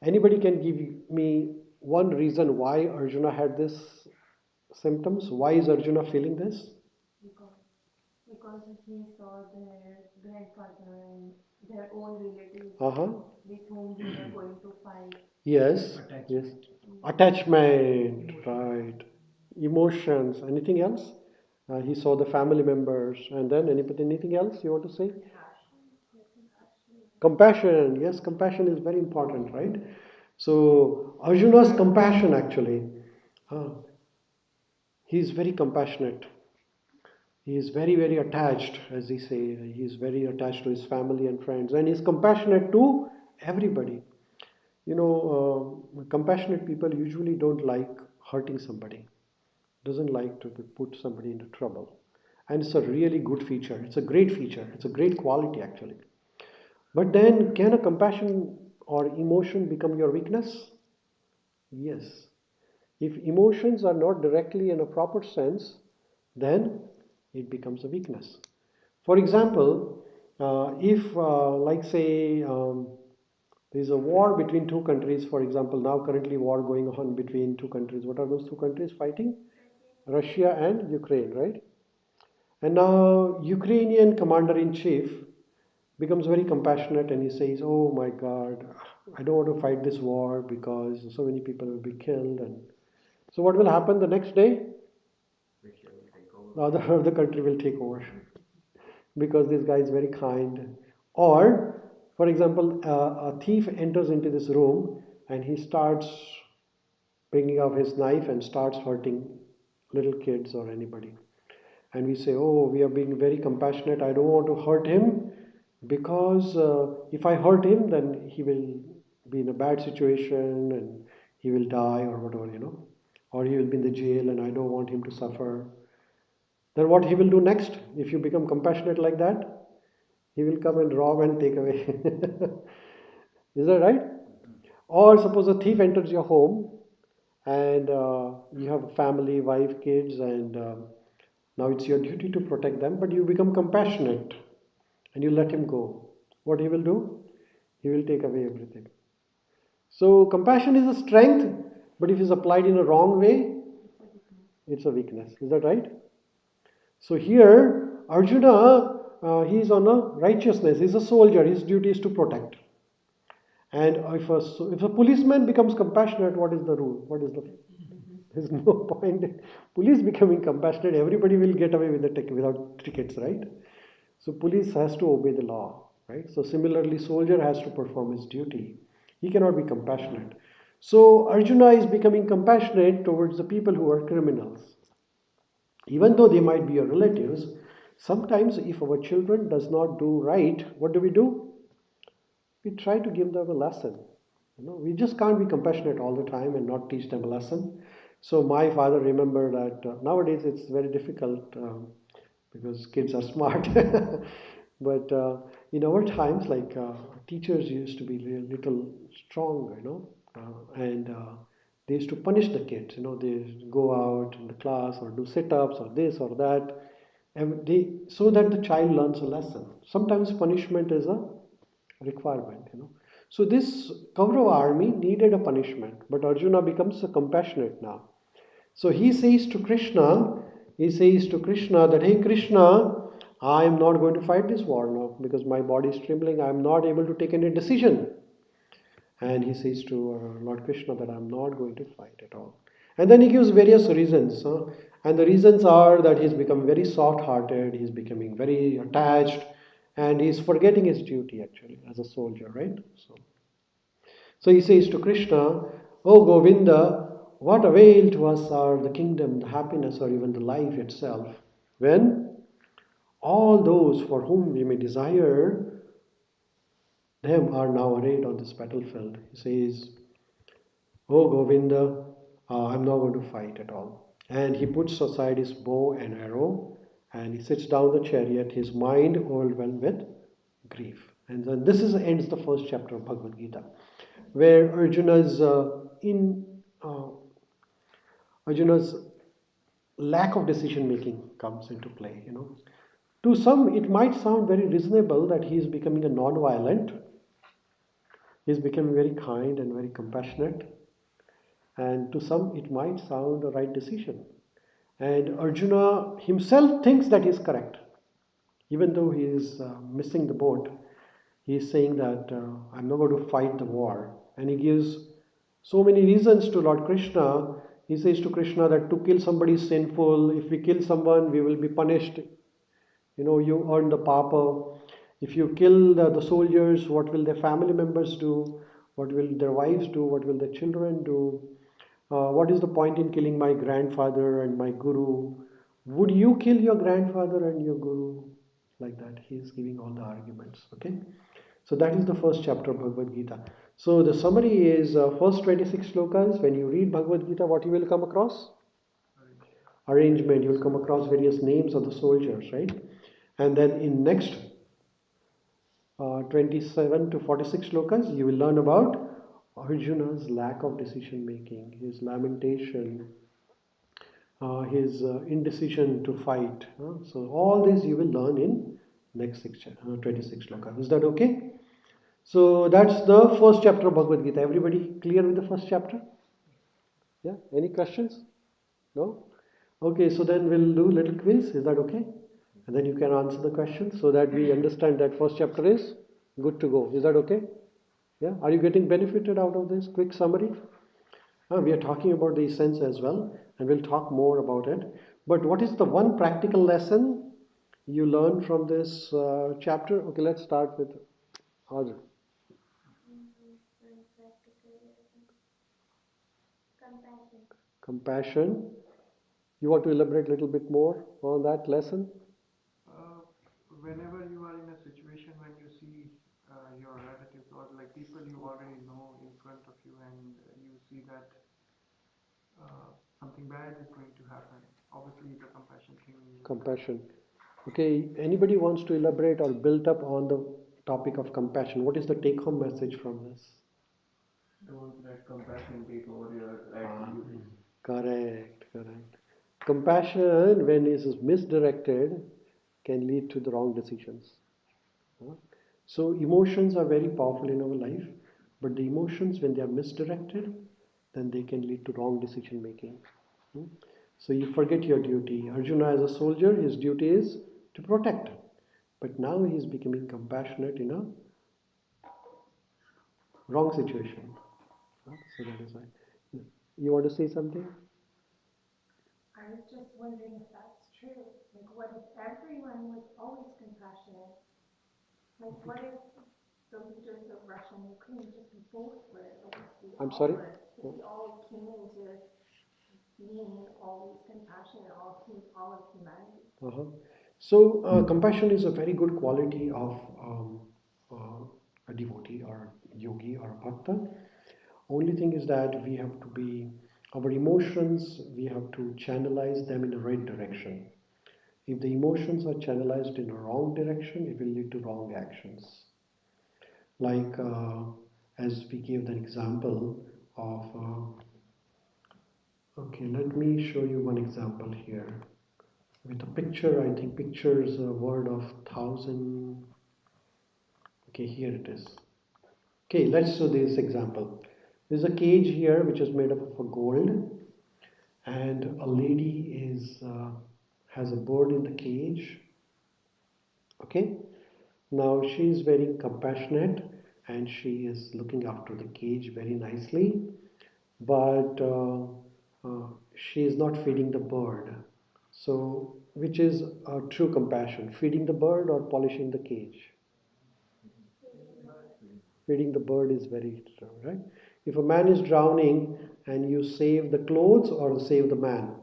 Anybody can give me one reason why Arjuna had this symptoms? Why is Arjuna feeling this? because because he saw their grandfather and their own relatives Uh-huh. with whom they were going to fight. Yes. Yes. Attachment, right. Emotions. Anything else? He saw the family members, and then anything else you want to say? Compassion. Yes, compassion is very important, right? So Arjuna's compassion actually, uh, he is very compassionate. He is very, very attached, as they say. He is very attached to his family and friends, and he's compassionate to everybody. Compassionate people usually don't like hurting somebody, doesn't like to put somebody into trouble. And it's a really good feature. It's a great feature. It's a great quality, actually. But then, can a compassion or emotion become your weakness? Yes. If emotions are not directly in a proper sense, then it becomes a weakness. For example, if, like, say, there is a war between two countries, for example, now currently war going on between two countries. What are those two countries fighting? Russia and Ukraine, right? And now Ukrainian commander-in-chief becomes very compassionate and he says, "Oh my God, I don't want to fight this war because so many people will be killed." And so what will happen the next day? Russia will take The over. other country will take over because this guy is very kind. Or, for example, a thief enters into this room and he starts bringing out his knife and starts hurting little kids or anybody. And we say, "Oh, we are being very compassionate. I don't want to hurt him because if I hurt him, then he will be in a bad situation and he will die or whatever. Or he will be in the jail and I don't want him to suffer." Then what he will do next? If you become compassionate like that, he will come and rob and take away. Is that right? Or suppose a thief enters your home and you have a family, wife, kids, and now it's your duty to protect them, but you become compassionate and you let him go. What he will do? He will take away everything. So compassion is a strength, but if it's applied in a wrong way, it's a weakness. Is that right? So here, Arjuna, he is on a righteousness. He's a soldier. His duty is to protect. And if a policeman becomes compassionate, what is the rule? What is the? There's no point in police becoming compassionate. Everybody will get away with the without tickets, right? So police has to obey the law, right? So similarly, soldier has to perform his duty. He cannot be compassionate. So Arjuna is becoming compassionate towards the people who are criminals. Even though they might be your relatives, sometimes if our children does not do right, what do? We try to give them a lesson. We just can't be compassionate all the time and not teach them a lesson. So my father remembered that nowadays it's very difficult because kids are smart. But in our times, like teachers used to be a little strong, and they used to punish the kids. They go out in the class or do sit-ups or this or that, and so that the child learns a lesson. Sometimes punishment is a requirement. So this Kaurava army needed a punishment, but Arjuna becomes a compassionate now. So he says to Krishna that, "Hey Krishna, I am not going to fight this war now because my body is trembling. I am not able to take any decision." And he says to Lord Krishna that I'm not going to fight at all. And then he gives various reasons. And the reasons are that he's become very soft hearted, he's becoming very attached, and he's forgetting his duty actually as a soldier, right? So he says to Krishna, "Oh Govinda, what avail to us are the kingdom, the happiness, or even the life itself, when all those for whom we may desire them are now arrayed on this battlefield?" He says, "Oh Govinda, I'm not going to fight at all." And he puts aside his bow and arrow and he sits down the chariot, his mind overwhelmed with grief. And then ends the first chapter of Bhagavad Gita, where Arjuna's lack of decision making comes into play. To some, it might sound very reasonable that he is becoming a non-violent, he is becoming very kind and very compassionate, and to some, it might sound a right decision. And Arjuna himself thinks that he is correct, even though he is missing the boat. He is saying that I'm not going to fight the war, and he gives so many reasons to Lord Krishna. He says to Krishna that to kill somebody is sinful. If we kill someone, we will be punished. You earn the papa. If you kill the soldiers, what will their family members do? What will their wives do? What will their children do? What is the point in killing my grandfather and my guru? Would you kill your grandfather and your guru? Like that, he is giving all the arguments. Okay, so that is the first chapter of Bhagavad Gita. So the summary is first 26 slokas. When you read Bhagavad Gita, what you will come across? Arrangement. You will come across various names of the soldiers, right? And then in next 27 to 46 slokas, you will learn about Arjuna's lack of decision making, his lamentation, his indecision to fight. So all this you will learn in next 26 slokas. Is that okay? So that's the first chapter of Bhagavad Gita. Everybody clear with the first chapter? Yeah? Any questions? No? Okay, so then we'll do little quiz. Is that okay? And then you can answer the questions so that we understand that first chapter is good to go. Is that okay? Yeah? Are you getting benefited out of this quick summary? We are talking about the essence as well, and we'll talk more about it. But what is the one practical lesson you learn from this chapter? Okay, let's start with Audrey. Compassion. Compassion. You want to elaborate a little bit more on that lesson? Whenever you are in a situation when you see your relatives or like people you already know in front of you and you see that something bad is going to happen, obviously the compassion thing. Compassion. Okay, anybody wants to elaborate or build up on the topic of compassion? What is the take-home message from this? Don't let compassion take over your attitude. Correct, correct. Compassion, when it is misdirected, can lead to the wrong decisions. So emotions are very powerful in our life, but the emotions, when they are misdirected, then they can lead to wrong decision making. So you forget your duty. Arjuna, as a soldier, his duty is to protect. But now he is becoming compassionate in a wrong situation. So that is why. You want to say something? I was just wondering if that's true. Like, what if everyone was always compassionate? Like, what if the leaders of Russia and Ukraine just both were? Like, if we I'm all sorry? were, if we all came into being always compassionate, all of humanity. Uh-huh. So compassion is a very good quality of a devotee or yogi or a bhakta. Only thing is that we have to be, our emotions, we have to channelize them in the right direction. If the emotions are channelized in a wrong direction, it will lead to wrong actions. Like as we gave the example of, okay, let me show you one example here. With a picture, I think picture is a word of thousand. Okay, here it is. Okay, let's do this example. There's a cage here which is made up of gold, and a lady is has a bird in the cage. Okay, now she is very compassionate and she is looking after the cage very nicely, but she is not feeding the bird. So, which is true compassion, feeding the bird or polishing the cage? Feeding the bird is very true, right? If a man is drowning and you save the clothes or save the man?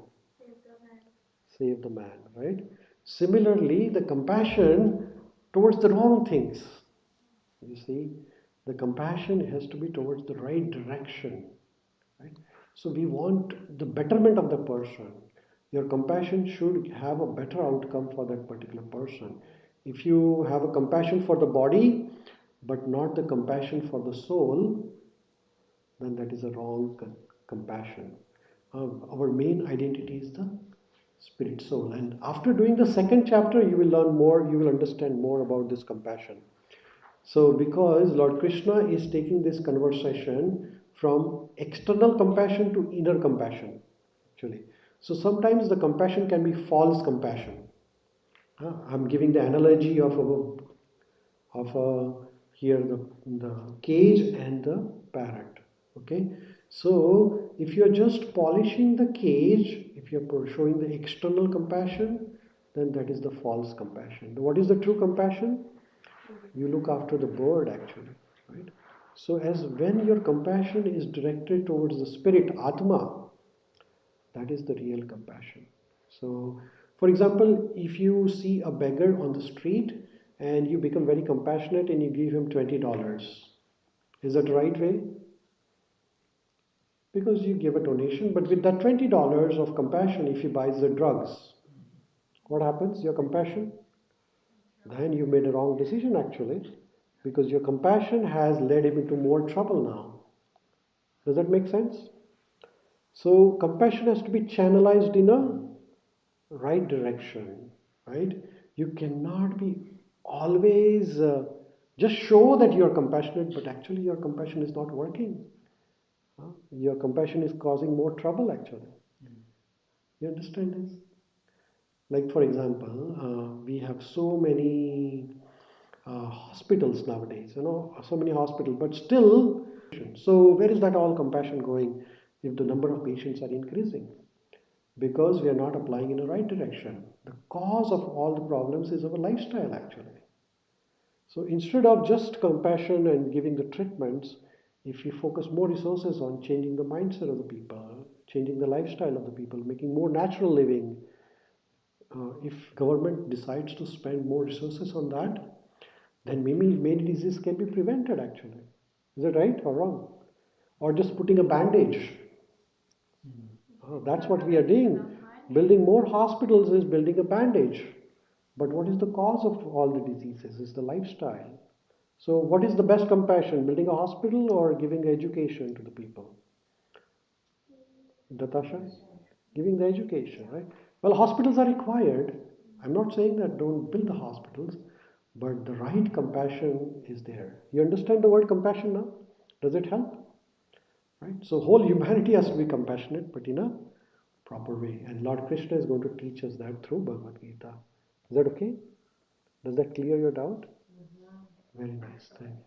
Save the man, right? Similarly, the compassion towards the wrong things. You see, the compassion has to be towards the right direction, right? So we want the betterment of the person. Your compassion should have a better outcome for that particular person. If you have a compassion for the body, but not the compassion for the soul, then that is a wrong compassion. Our main identity is the spirit, soul. And after doing the second chapter, you will learn more, you will understand more about this compassion. So, because Lord Krishna is taking this conversation from external compassion to inner compassion, actually. So, sometimes the compassion can be false compassion. I'm giving the analogy of here the cage and the parrot. Okay, so if you're just polishing the cage, if you're showing the external compassion, then that is the false compassion. What is the true compassion? You look after the bird, actually, right? So as when your compassion is directed towards the spirit, Atma, that is the real compassion. So, for example, if you see a beggar on the street and you become very compassionate and you give him $20, is that the right way? Because you give a donation, but with that $20 of compassion, if he buys the drugs, what happens? Your compassion? Then you made a wrong decision, actually, because your compassion has led him into more trouble now. Does that make sense? So, compassion has to be channelized in a right direction, right? You cannot be always just show that you are compassionate, but actually your compassion is not working. Your compassion is causing more trouble, actually. You understand this? Like, for example, we have so many hospitals nowadays, so many hospitals, but still, so where is that all compassion going if the number of patients are increasing? Because we are not applying in the right direction. The cause of all the problems is our lifestyle, actually. So instead of just compassion and giving the treatments, if we focus more resources on changing the mindset of the people, changing the lifestyle of the people, making more natural living, if government decides to spend more resources on that, then maybe many diseases can be prevented, actually. Is that right or wrong? Or just putting a bandage. That's what we are doing. Building more hospitals is building a bandage. But what is the cause of all the diseases? It's the lifestyle. So what is the best compassion? Building a hospital or giving education to the people? Natasha? Giving the education, right? Well, hospitals are required. I'm not saying that don't build the hospitals, but the right compassion is there. You understand the word compassion now? Does it help? Right? So whole humanity has to be compassionate, but in a proper way. And Lord Krishna is going to teach us that through Bhagavad Gita. Is that okay? Does that clear your doubt? Very nice. Thank you.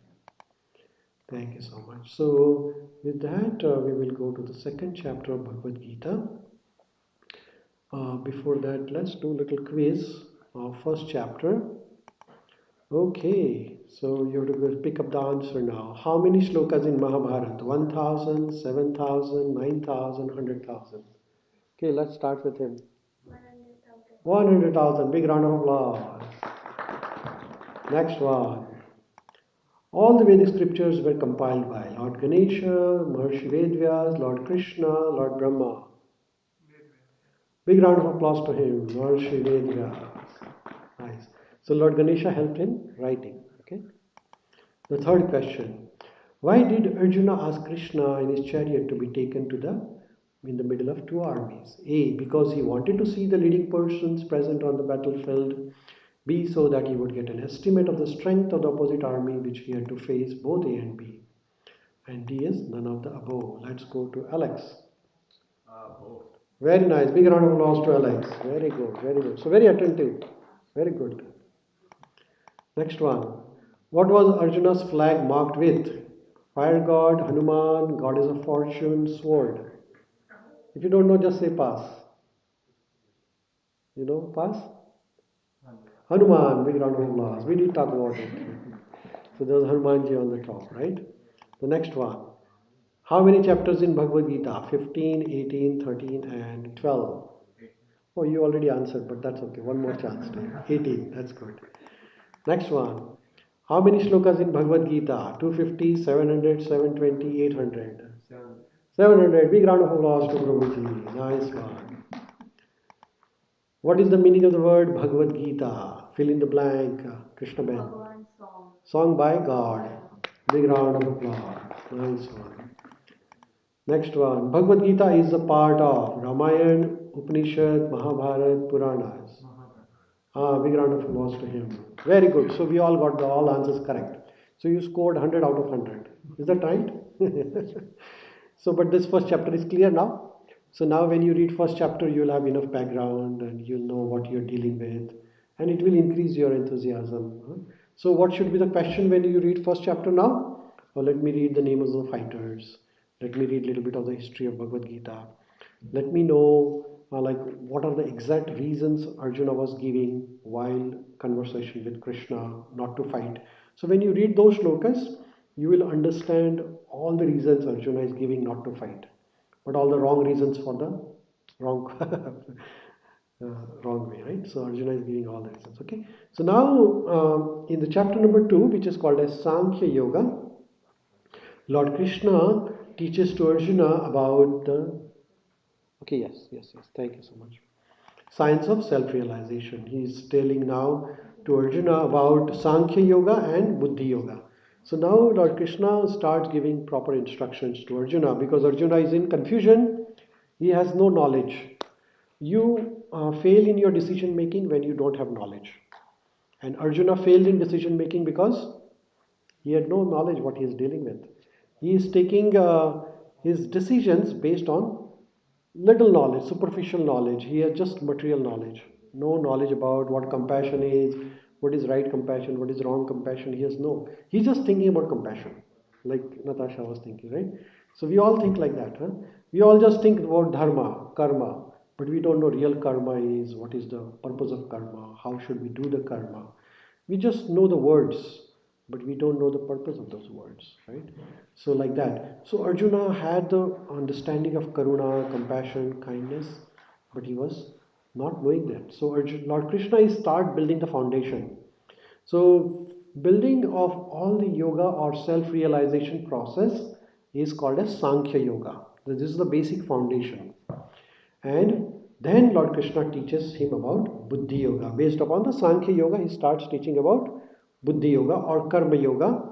Thank you so much. So with that, we will go to the second chapter of Bhagavad Gita. Before that, let's do a little quiz of first chapter. Okay, so you have to go pick up the answer now. How many shlokas in Mahabharata? 1,000, 7,000, 9,000, 100,000. Okay, let's start with him. 100,000. 100,000. Big round of applause. Next one. All the Vedic scriptures were compiled by Lord Ganesha, Maharshi Vedvyas, Lord Krishna, Lord Brahma. Big round of applause to him, Maharshi Vedvyas. Nice. So Lord Ganesha helped in writing. Okay. The third question. Why did Arjuna ask Krishna in his chariot to be taken in the middle of two armies? A. Because he wanted to see the leading persons present on the battlefield. B. So that he would get an estimate of the strength of the opposite army which he had to face, both A and B. And D is none of the above. Let's go to Alex. Both. Very nice. Big round of applause to Alex. Very good. Very good. So very attentive. Very good. Next one. What was Arjuna's flag marked with? Fire god, Hanuman, goddess of fortune, sword. If you don't know, just say pass. You know, pass? Hanuman, big round of applause. We did talk about it. So there's Hanumanji on the top, right? The next one. How many chapters in Bhagavad Gita? 15, 18, 13 and 12. Oh, you already answered, but that's okay. One more chance. 18, that's good. Next one. How many shlokas in Bhagavad Gita? 250, 700, 720, 800. 700. Big round of applause to Prabhuji. Nice one. What is the meaning of the word Bhagavad Gita? Fill in the blank. Krishna Ben. Bhagavan's song. Song by God. Big round of applause. Nice one. Next one. Bhagavad Gita is a part of Ramayana, Upanishad, Mahabharata, Puranas. Big round of applause to him. Very good. So we all got all answers correct. So you scored 100 out of 100. Is that right? So, but this first chapter is clear now. So now when you read first chapter, you'll have enough background and you'll know what you're dealing with, and it will increase your enthusiasm. So what should be the question when you read first chapter now? Well, let me read the names of the fighters. Let me read a little bit of the history of Bhagavad Gita. Let me know like what are the exact reasons Arjuna was giving while conversation with Krishna not to fight. So when you read those shlokas, you will understand all the reasons Arjuna is giving not to fight, but all the wrong reasons for the wrong wrong way, right? So Arjuna is giving all the reasons. Okay. So now in the chapter number 2, which is called as Sankhya Yoga, Lord Krishna teaches to Arjuna about the. Okay, yes. Thank you so much. Science of self-realization. He is telling now to Arjuna about Sankhya Yoga and Buddhi Yoga. So now Lord Krishna starts giving proper instructions to Arjuna because Arjuna is in confusion. He has no knowledge. You fail in your decision making when you don't have knowledge. And Arjuna failed in decision making because he had no knowledge what he is dealing with. He is taking his decisions based on little knowledge, superficial knowledge. He has just material knowledge. No knowledge about what compassion is, what is right compassion, what is wrong compassion. He has no. He's just thinking about compassion, like Natasha was thinking, right? So we all think like that. Huh? We all just think about dharma, karma, but we don't know real karma is, what is the purpose of karma, how should we do the karma. We just know the words, but we don't know the purpose of those words, right? So like that. So Arjuna had the understanding of karuna, compassion, kindness, but he was not knowing that. So Lord Krishna is start building the foundation. So building of all the yoga or self-realization process is called as Sankhya Yoga. This is the basic foundation. And then Lord Krishna teaches him about Buddhi Yoga. Based upon the Sankhya Yoga, he starts teaching about Buddhi Yoga or Karma Yoga,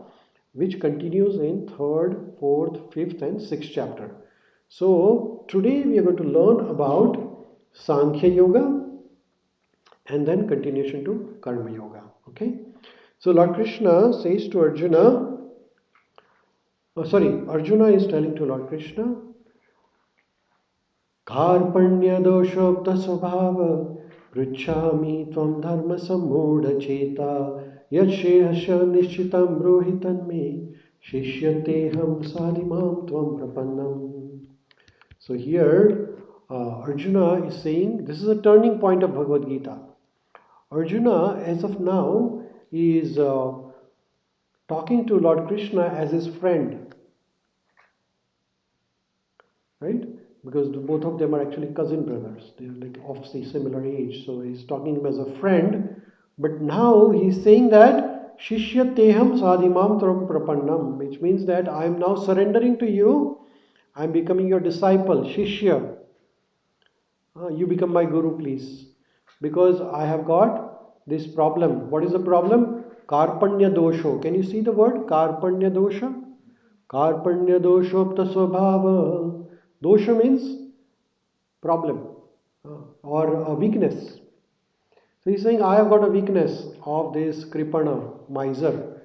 which continues in 3rd, 4th, 5th and 6th chapter. So today we are going to learn about Sankhya Yoga and then continuation to Karma Yoga. Okay. So Lord Krishna says to Arjuna, Arjuna is telling to Lord Krishna, कार्पण्यदोषोक्तस्वभाव पृच्छामि त्वं धर्मसम्मूढचेता यच्छ्रेयस्य निश्चितं ब्रूहि तन्मे शिष्यतेऽहं साधिमां त्वं प्रपन्नम्. So here Arjuna is saying this is a turning point of Bhagavad Gita. Arjuna as of now is talking to Lord Krishna as his friend, right? Because both of them are actually cousin brothers. They are like of the similar age. So he's talking to him as a friend. But now he's saying that Shishya Teham Sadhimam Tram Prapannam, which means that I am now surrendering to you. I am becoming your disciple, Shishya. You become my guru, please. Because I have got this problem. What is the problem? Karpanya dosho. Can you see the word? Karpanya dosha? Karpanya doshopta swabhava. Dosha means problem or a weakness. So he's saying, I have got a weakness of this Kripana, miser.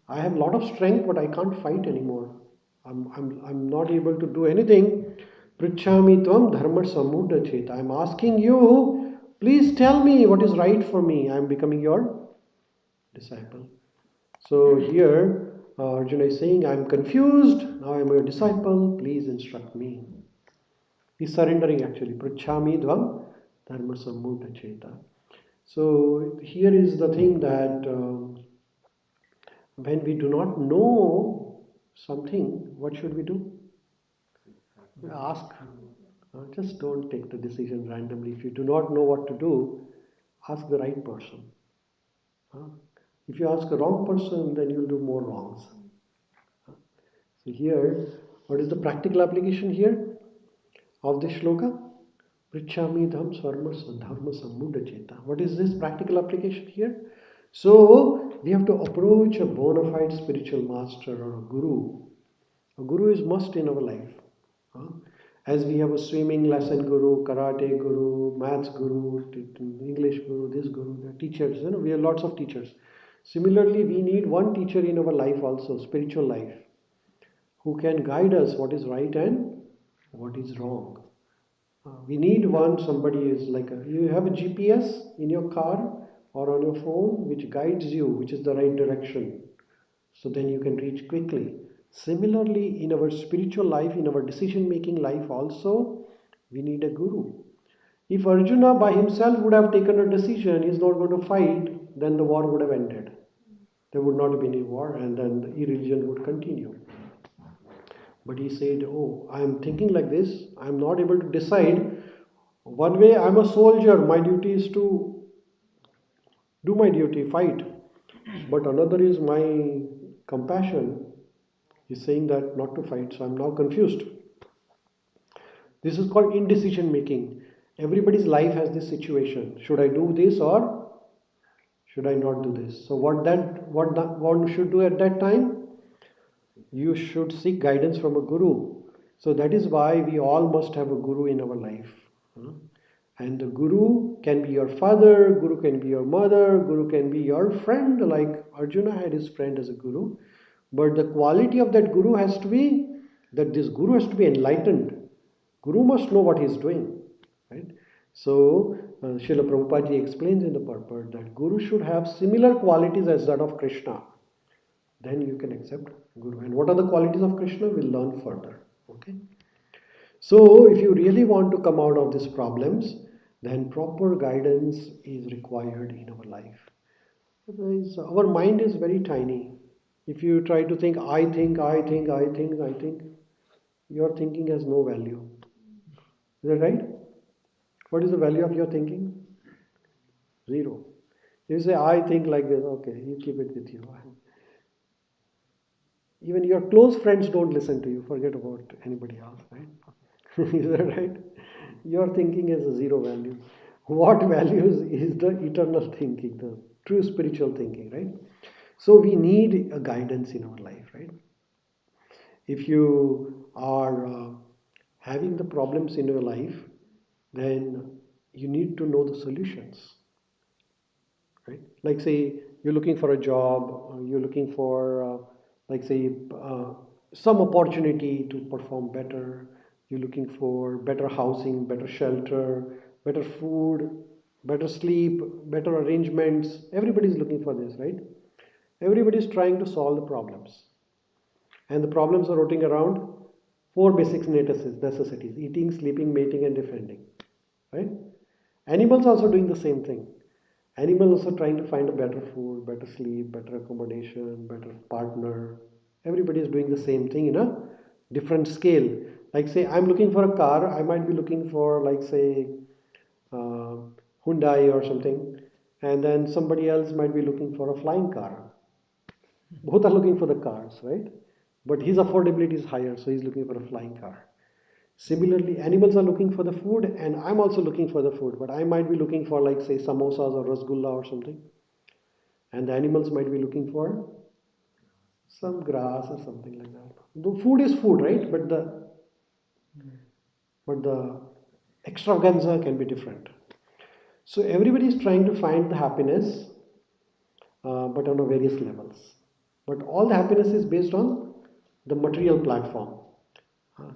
I have a lot of strength, but I can't fight anymore. I'm not able to do anything. Prichhami tvam dharma samudha cheta. I'm asking you, please tell me what is right for me. I'm becoming your disciple. So here Arjuna is saying, I'm confused. Now I'm your disciple. Please instruct me. He's surrendering actually. Prichhami dvam dharma samudha cheta. So here is the thing that when we do not know something, what should we do? Ask. Just don't take the decision randomly. If you do not know what to do, ask the right person. If you ask a wrong person, then you'll do more wrongs. So here, what is the practical application here of this shloka? Prichhami dham dharma sammuddha cheta. What is this practical application here? So we have to approach a bona fide spiritual master or a guru. A guru is must in our life. As we have a swimming lesson guru, karate guru, maths guru, English guru, this guru, the teachers, we have lots of teachers. Similarly, we need one teacher in our life also, spiritual life, who can guide us what is right and what is wrong. We need one, somebody is like, you have a GPS in your car or on your phone which guides you, which is the right direction. So then you can reach quickly. Similarly, in our spiritual life, in our decision making life also, we need a guru. If Arjuna by himself would have taken a decision, he's not going to fight, then the war would have ended. There would not be any war, and then the irreligion would continue. But he said, oh, I am thinking like this, I am not able to decide. One way, I am a soldier, my duty is to do my duty, fight. But another is my compassion. He's saying that not to fight, so I'm now confused. This is called indecision making. Everybody's life has this situation. Should I do this or should I not do this? So what one should do at that time? You should seek guidance from a guru. So that is why we all must have a guru in our life. And the guru can be your father, guru can be your mother, guru can be your friend, like Arjuna had his friend as a guru. But the quality of that guru has to be that this guru has to be enlightened. Guru must know what he is doing. Right? So, Srila Prabhupada ji explains in the purport that guru should have similar qualities as that of Krishna. Then you can accept guru. And what are the qualities of Krishna? We'll learn further. Okay. So, if you really want to come out of these problems, then proper guidance is required in our life. Otherwise, our mind is very tiny. If you try to think, I think, your thinking has no value. Is that right? What is the value of your thinking? Zero. You say, I think like this, okay, you keep it with you. Even your close friends don't listen to you, forget about anybody else, right? Is that right? Your thinking has a zero value. What values is the eternal thinking, the true spiritual thinking, right? So we need a guidance in our life, right? If you are having the problems in your life, then you need to know the solutions, right? Like say you're looking for a job, you're looking for like say some opportunity to perform better, you're looking for better housing, better shelter, better food, better sleep, better arrangements. Everybody's looking for this, right? Everybody's trying to solve the problems, and the problems are rooting around four basic necessities: eating, sleeping, mating, and defending, right? Animals also doing the same thing. Animals also trying to find a better food, better sleep, better accommodation, better partner. Everybody is doing the same thing in a different scale. Like say I'm looking for a car, I might be looking for like say uh, Hyundai or something, and then somebody else might be looking for a flying car. Both are looking for the cars, right? But his affordability is higher, so he's looking for a flying car. Similarly, animals are looking for the food, and I'm also looking for the food, but I might be looking for, like, say, samosas or rasgulla or something, and the animals might be looking for some grass or something like that. The food is food, right? But the extravaganza can be different. So everybody is trying to find the happiness, but on a various levels. But all the happiness is based on the material platform.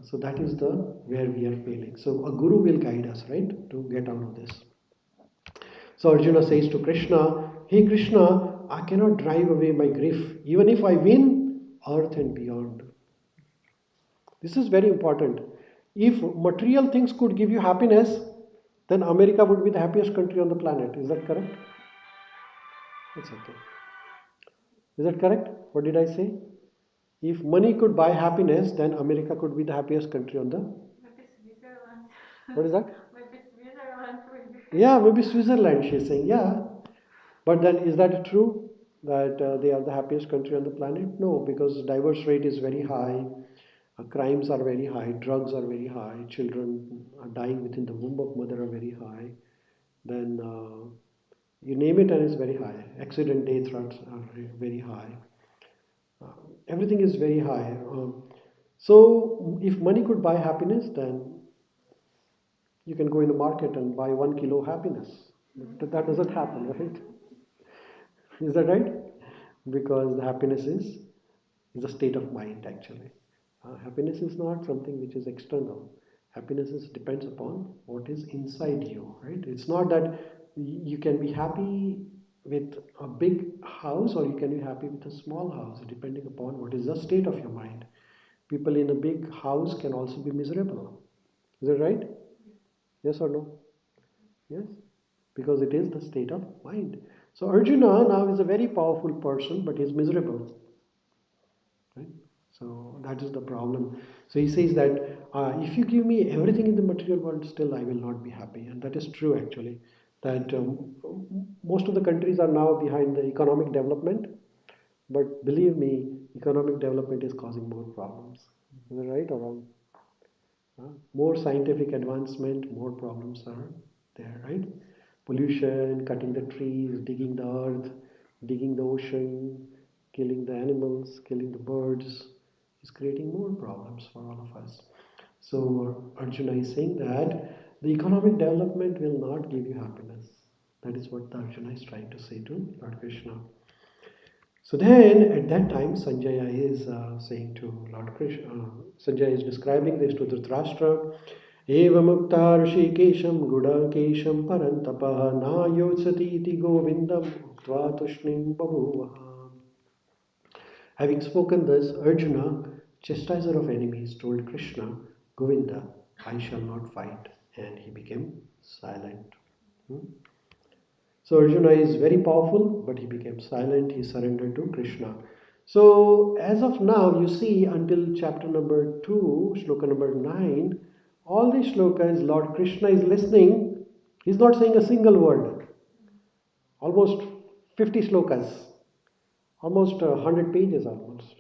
So that is the where we are failing. So a guru will guide us, right, to get out of this. So Arjuna says to Krishna, hey Krishna, I cannot drive away my grief, even if I win earth and beyond. This is very important. If material things could give you happiness, then America would be the happiest country on the planet. Is that correct? That's okay. Is that correct? What did I say? If money could buy happiness, then America could be the happiest country on the. Maybe Switzerland. What is that? Maybe Switzerland will be. Yeah, maybe Switzerland, she's saying. Yeah. But then is that true that they are the happiest country on the planet? No, because divorce rate is very high, crimes are very high, drugs are very high, children are dying within the womb of mother are very high. Then you name it and it's very high. Accident death rates are very high. Everything is very high. So if money could buy happiness, then You can go in the market and buy 1 kilo happiness. That doesn't happen, right? Is that right? Because the happiness is a state of mind actually. Happiness is not something which is external. Happiness depends upon what is inside you, right? It's not that you can be happy with a big house or you can be happy with a small house, depending upon what is the state of your mind. People in a big house can also be miserable. Is that right? Yes or no? Yes, because it is the state of mind. So Arjuna now is a very powerful person, but he's miserable. Right? So that is the problem. So he says that if you give me everything in the material world, still I will not be happy, and that is true actually. That most of the countries are now behind the economic development, but believe me, economic development is causing more problems. Is that right or wrong? More scientific advancement, more problems are there, right? Pollution, cutting the trees, digging the earth, digging the ocean, killing the animals, killing the birds is creating more problems for all of us. So Arjuna is saying that the economic development will not give you happiness. That is what the Arjuna is trying to say to Lord Krishna. So then, at that time, Sanjaya is saying to Lord Krishna, Sanjaya is describing this to Dhritarashtra. Eva mukta rishikesham gudakesham parantapah na yotsati iti govindam uktva tushnim babuvaha. Having spoken this, Arjuna, chastiser of enemies, told Krishna, Govinda, I shall not fight. And he became silent. So Arjuna is very powerful, but he became silent. He surrendered to Krishna. So as of now, you see until chapter number 2, shloka number 9, all these shlokas, Lord Krishna is listening. He's not saying a single word. Almost 50 shlokas, almost 100 pages almost.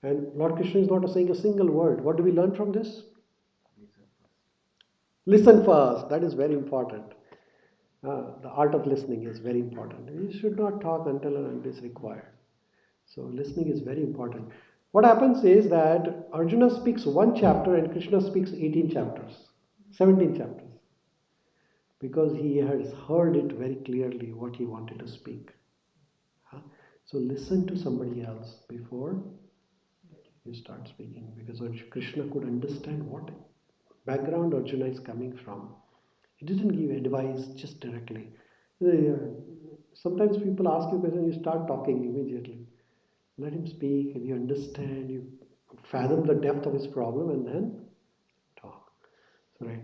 And Lord Krishna is not saying a single word. What do we learn from this? Listen first. That is very important. The art of listening is very important. You should not talk until and until it's required. So listening is very important. What happens is that Arjuna speaks one chapter and Krishna speaks 18 chapters, 17 chapters. Because he has heard it very clearly what he wanted to speak. So listen to somebody else before you start speaking. Because Krishna could understand what background Arjuna is coming from. He didn't give advice just directly. Sometimes people ask you a question, you start talking immediately. Let him speak, and you understand, you fathom the depth of his problem, and then talk. So, right.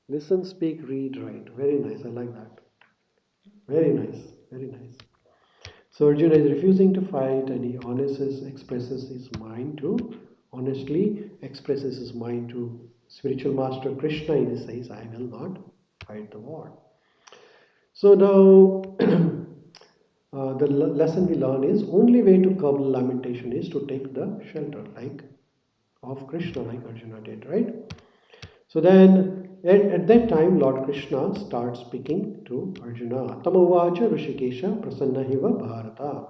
Listen, speak, read, write. Very nice. I like that. Very nice. Very nice. So Arjuna is refusing to fight, and he honestly expresses his mind to spiritual master Krishna, and he says, I will not fight the war. So now the lesson we learn is only way to curb lamentation is to take the shelter of Krishna, like Arjuna did, right? So then at that time Lord Krishna starts speaking to Arjuna. Tamavacha Rishikesha Prasannahiva Bharata.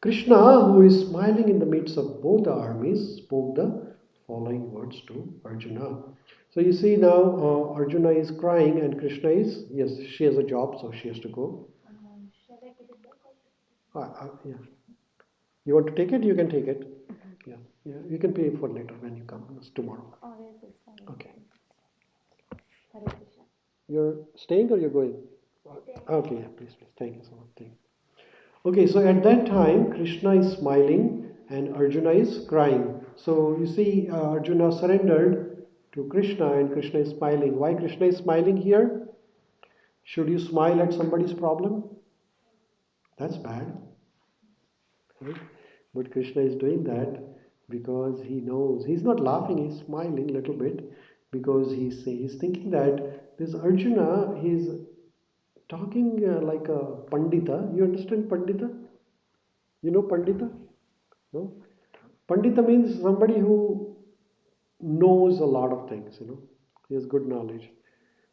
Krishna, who is smiling in the midst of both the armies, spoke the following words to Arjuna. So you see now Arjuna is crying and Krishna is, yes, she has a job, so she has to go. Shall I give it back? Yeah. You want to take it? You can take it. Yeah. You can pay for later when you come. It's tomorrow. Oh, yes, it's fine. Okay. Hare Krishna. You're staying or you're going? Okay, yeah, please. Thank you so much. Thank you. Okay, so at that time, Krishna is smiling and Arjuna is crying. So you see, Arjuna surrendered to Krishna and Krishna is smiling. Why Krishna is smiling here? Should you smile at somebody's problem? That's bad. Right? But Krishna is doing that because he knows. He's not laughing, he's smiling a little bit because he's thinking that this Arjuna, he's talking like a Pandita. You understand Pandita? You know Pandita? No? Pandita means somebody who knows a lot of things, He has good knowledge.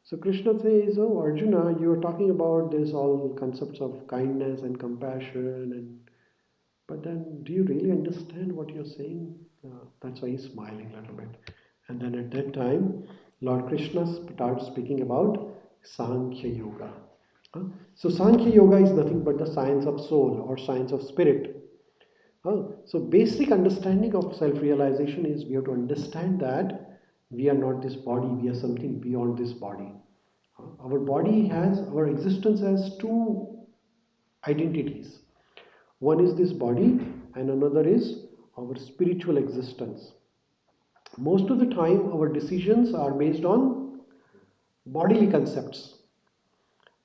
So Krishna says, oh Arjuna, you are talking about this all concepts of kindness and compassion but then do you really understand what you're saying? That's why he's smiling a little bit. And then at that time, Lord Krishna starts speaking about Sankhya Yoga. So Sankhya Yoga is nothing but the science of soul or science of spirit. So basic understanding of self-realization is we have to understand that we are not this body, we are something beyond this body. Our existence has two identities. One is this body and another is our spiritual existence. Most of the time our decisions are based on bodily concepts.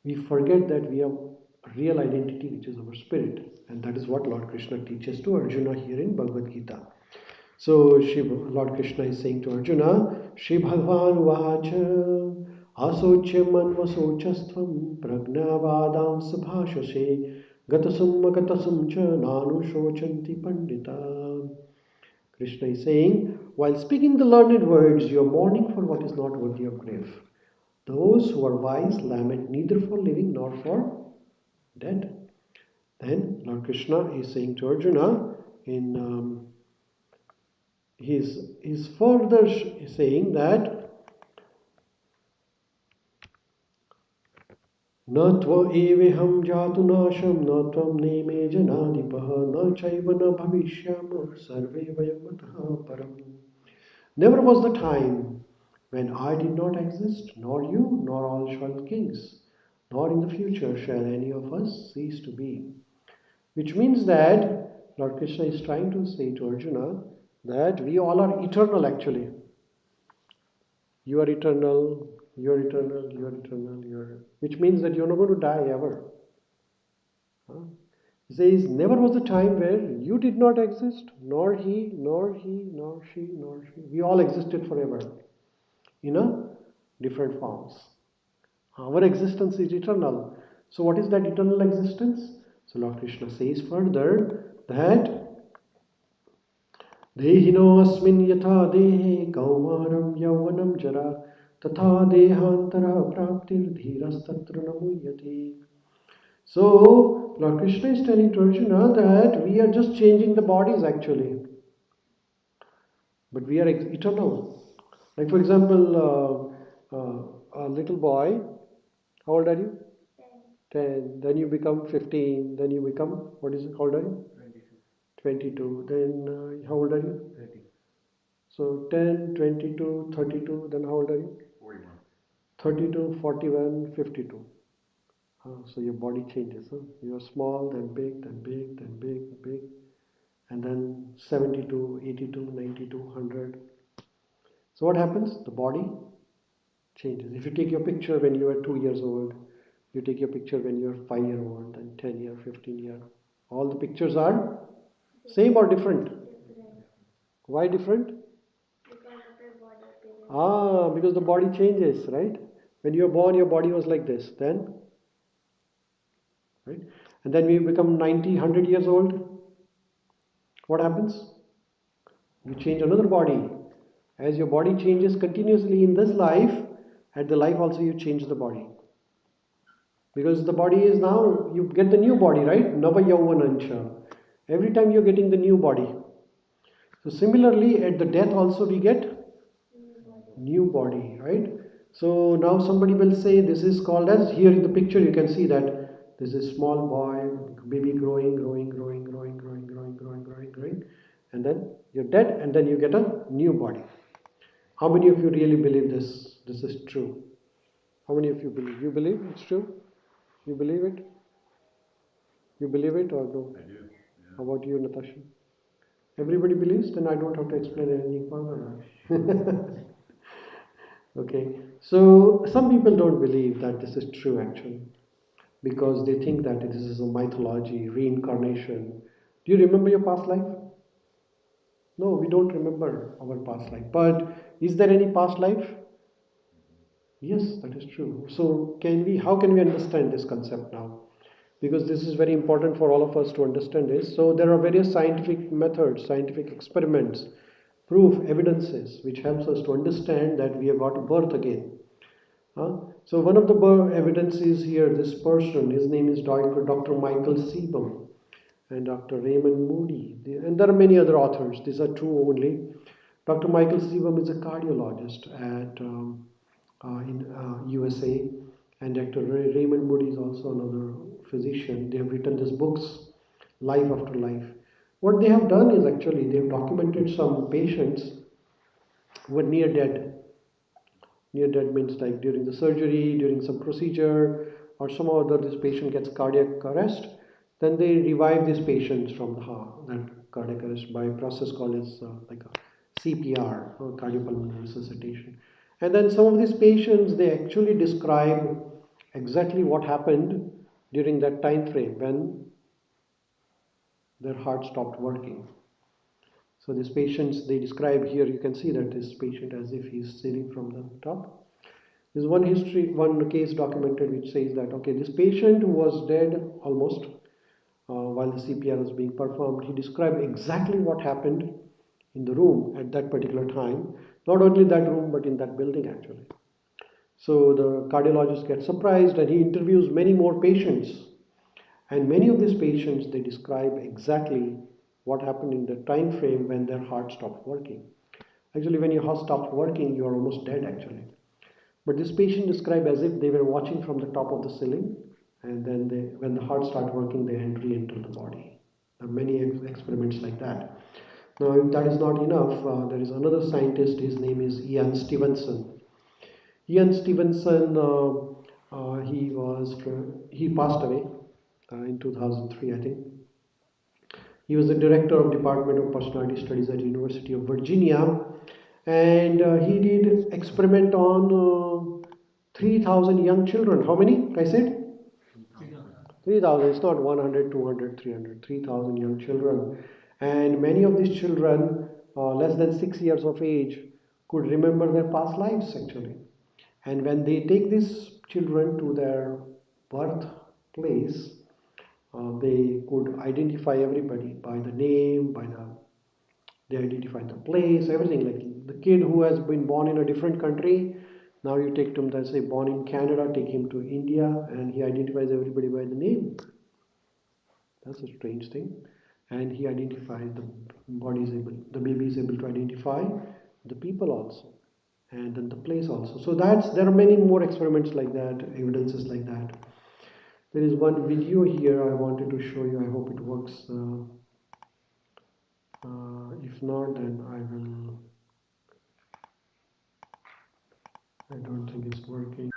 We forget that we have a real identity which is our spirit, and that is what Lord Krishna teaches to Arjuna here in Bhagavad Gita. So Lord Krishna is saying to Arjuna, Shri Bhagavan Vacha Asochya Manvasochastvam Pragnavadam Sabhashase Gatasum Gatasum Cha Nanu Shochanti Pandita. Krishna is saying, while speaking the learned words, you are mourning for what is not worthy of grief. Those who are wise lament neither for living nor for dead. Then Lord Krishna is saying to Arjuna in he's further saying that न त्व एवेहं जातु नाशं न त्वं नेमे जनाधिपः न चैव न भविष्यामः सर्वे वयं मतः परम्. Never was the time when I did not exist, nor you, nor all shall kings, nor in the future shall any of us cease to be. Which means that Lord Krishna is trying to say to Arjuna that we all are eternal actually. You are eternal, you are eternal, you are eternal, you are... Which means that you are not going to die ever. He says, never was a time where you did not exist, nor he, nor he, nor she, nor she. We all existed forever in a different forms. Our existence is eternal. So what is that eternal existence? So Lord Krishna says further that Dehino asmin yatha dehe kaumaram yauvanam jara tatha dehantara praptir dhiras tatra namuyati. So Lord Krishna is telling to Arjuna that we are just changing the bodies actually, but we are eternal. Like for example, a little boy, how old are you? 10. Then you become 15. Then you become, what is it? How old are you? 22. Then how old are you? 30. So 10, 22, 32. Then how old are you? 41. 32, 41, 52. So your body changes. You are small, then big, then big, then big, big. And then 72, 82, 92, 100. So what happens? The body changes. If you take your picture when you are 2 years old, you take your picture when you are 5 year old, then 10 year, 15 year. All the pictures are same or different? Why different? Because the body changes, right? When you were born, your body was like this. Then, right? And then when you become 90, 100 years old, what happens? You change another body. As your body changes continuously in this life, at the life also you change the body. Because the body is now, you get the new body, right? Nava Yauvanancha. Every time you're getting the new body. So similarly, at the death also we get new body, right? So now somebody will say this is called as, here in the picture you can see that this is small boy, baby growing, and then you're dead and then you get a new body. How many of you really believe this? This is true. How many of you believe? You believe it's true? You believe it? You believe it or no? I do. Yeah. How about you, Natasha? Everybody believes? Then I don't have to explain anything further. Okay. So some people don't believe that this is true actually, because they think that this is a mythology, reincarnation. Do you remember your past life? No, we don't remember our past life. But is there any past life? Yes, that is true. So how can we understand this concept now? Because this is very important for all of us to understand this. So there are various scientific methods, scientific experiments, proof, evidences, which helps us to understand that we have got a birth again. So one of the evidence is here, this person, his name is Dr. Michael Sebum and Dr. Raymond Moody. And there are many other authors, these are two only. Dr. Michael Sibum is a cardiologist at in USA, and Dr. Raymond Moody is also another physician. They have written these books, Life After Life. What they have done is actually they have documented some patients who were near dead. Near dead means like during the surgery, during some procedure, or somehow or other this patient gets cardiac arrest. Then they revive these patients from the heart, that cardiac arrest by a process called as like a CPR, or cardiopulmonary resuscitation. And then some of these patients they actually describe exactly what happened during that time frame when their heart stopped working. So these patients they describe here, you can see that this patient as if he's sailing from the top. There's one case documented which says that okay, this patient who was dead almost while the CPR was being performed, he described exactly what happened in the room at that particular time. Not only that room, but in that building actually. So the cardiologist gets surprised and he interviews many more patients. And many of these patients they describe exactly what happened in the time frame when their heart stopped working. Actually, when your heart stops working, you are almost dead actually. But this patient described as if they were watching from the top of the ceiling, and then when the heart starts working, they re-enter the body. There are many experiments like that. Now, if that is not enough, there is another scientist. His name is Ian Stevenson. Ian Stevenson, he passed away in 2003, I think. He was the director of Department of Personality Studies at University of Virginia, and he did experiment on 3,000 young children. How many? I said 3,000. It's not 100, 200, 300. 3,000 young children, and many of these children, less than 6 years of age, could remember their past lives actually. And when they take these children to their birthplace, they could identify everybody by the name, they identify the place, everything. Like the kid who has been born in a different country, now you take him, let's say born in Canada, take him to India, and he identifies everybody by the name. That's a strange thing. And he identifies the baby is able to identify the people also, and then the place also. So there are many more experiments like that, evidences like that. There is one video here I wanted to show you. I hope it works. If not, then I don't think it's working.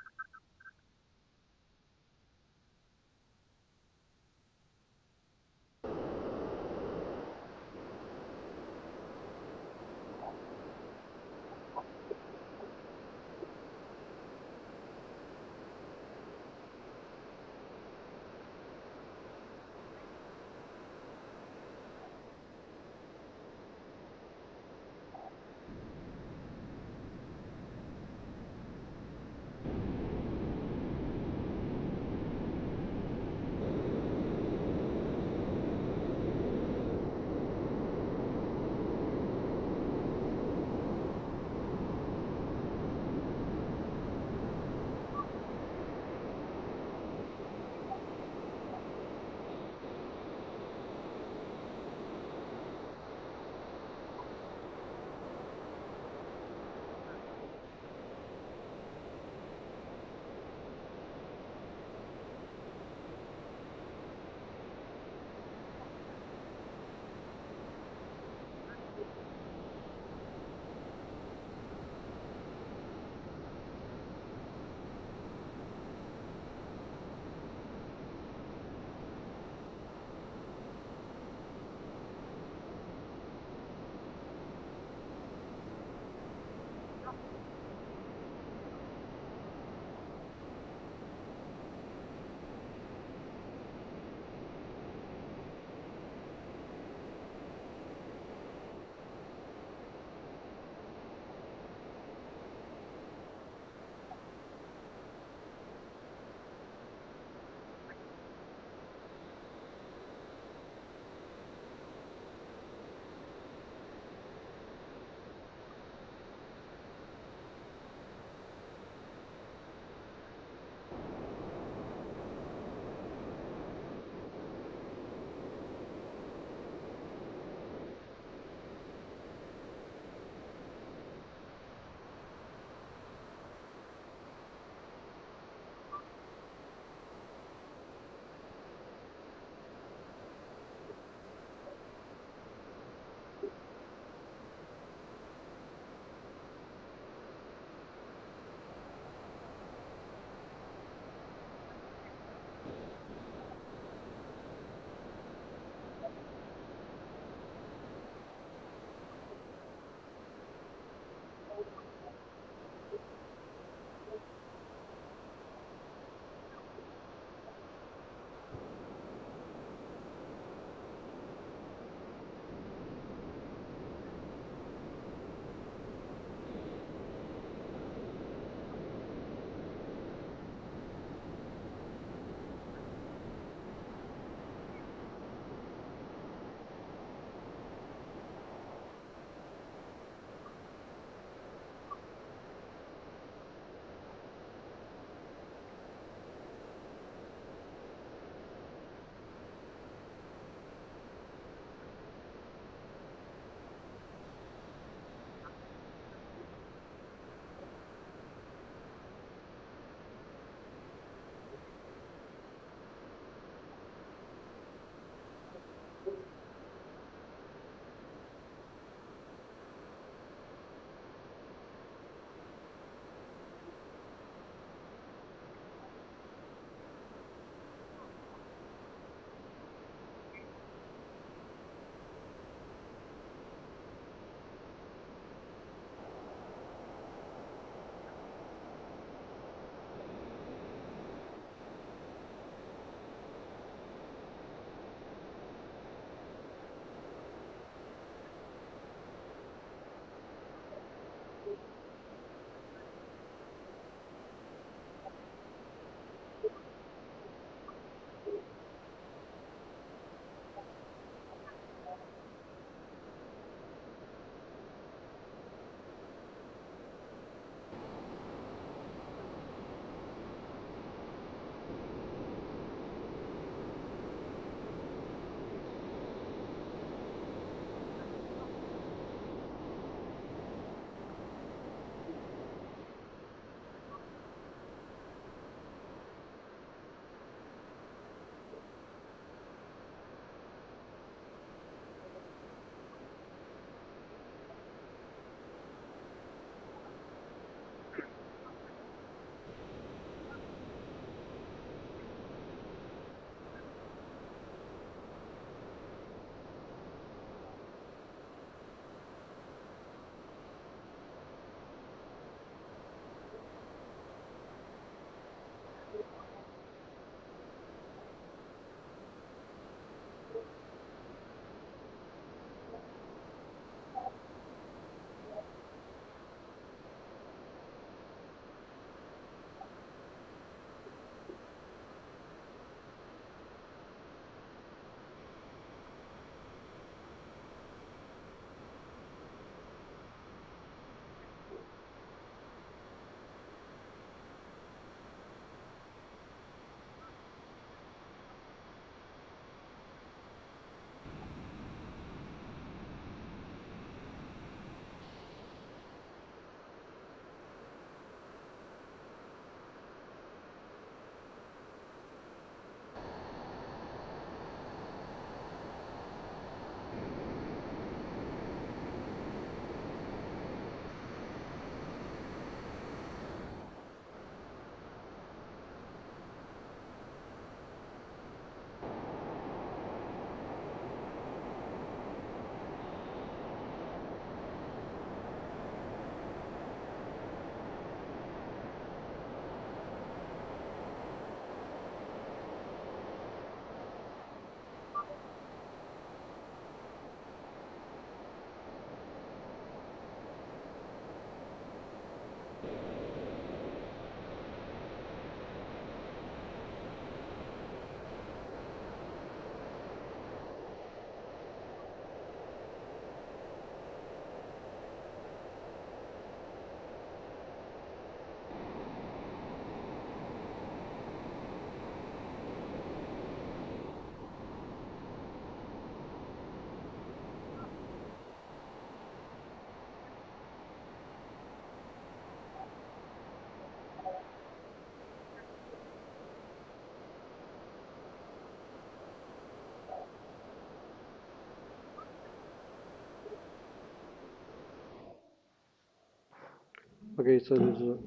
Okay, so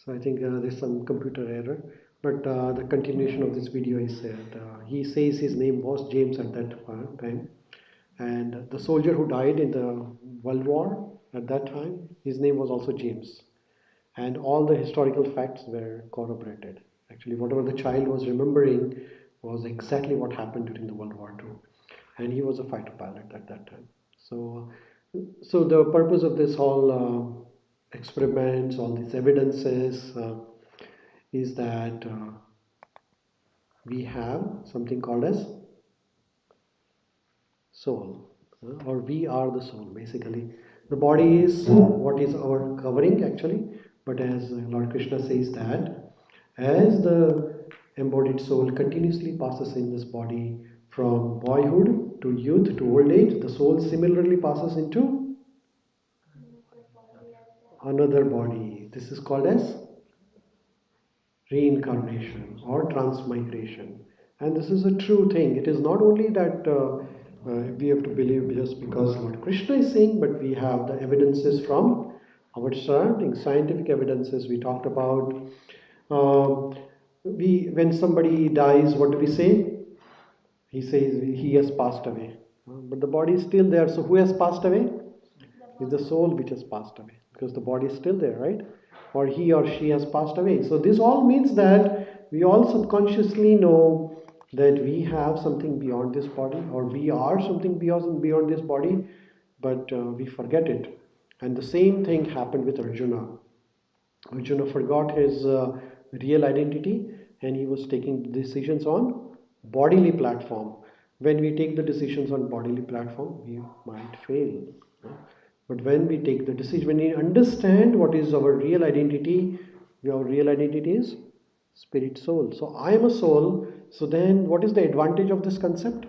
I think there's some computer error, but the continuation of this video is that he says his name was James at that time, and the soldier who died in the World War at that time, his name was also James, and all the historical facts were corroborated. Actually, whatever the child was remembering was exactly what happened during the World War II, and he was a fighter pilot at that time. So the purpose of this whole experiments, all these evidences, is that we have something called as soul, or we are the soul. Basically, the body is what is our covering actually, but as Lord Krishna says that as the embodied soul continuously passes in this body from boyhood to youth to old age, the soul similarly passes into another body. This is called as reincarnation or transmigration. And this is a true thing. It is not only that we have to believe just because Lord Krishna is saying, but we have the evidences from our surroundings, scientific evidences we talked about. When somebody dies, what do we say? He says he has passed away. But the body is still there. So who has passed away? Is the soul which has passed away, because the body is still there, right? Or he or she has passed away. So this all means that we all subconsciously know that we have something beyond this body, or we are something beyond this body, but we forget it. And the same thing happened with Arjuna. Arjuna forgot his real identity, and he was taking decisions on bodily platform. When we take the decisions on bodily platform, we might fail. But when we take the decision, when we understand what is our real identity, our real identity is spirit soul. So I am a soul. So then what is the advantage of this concept?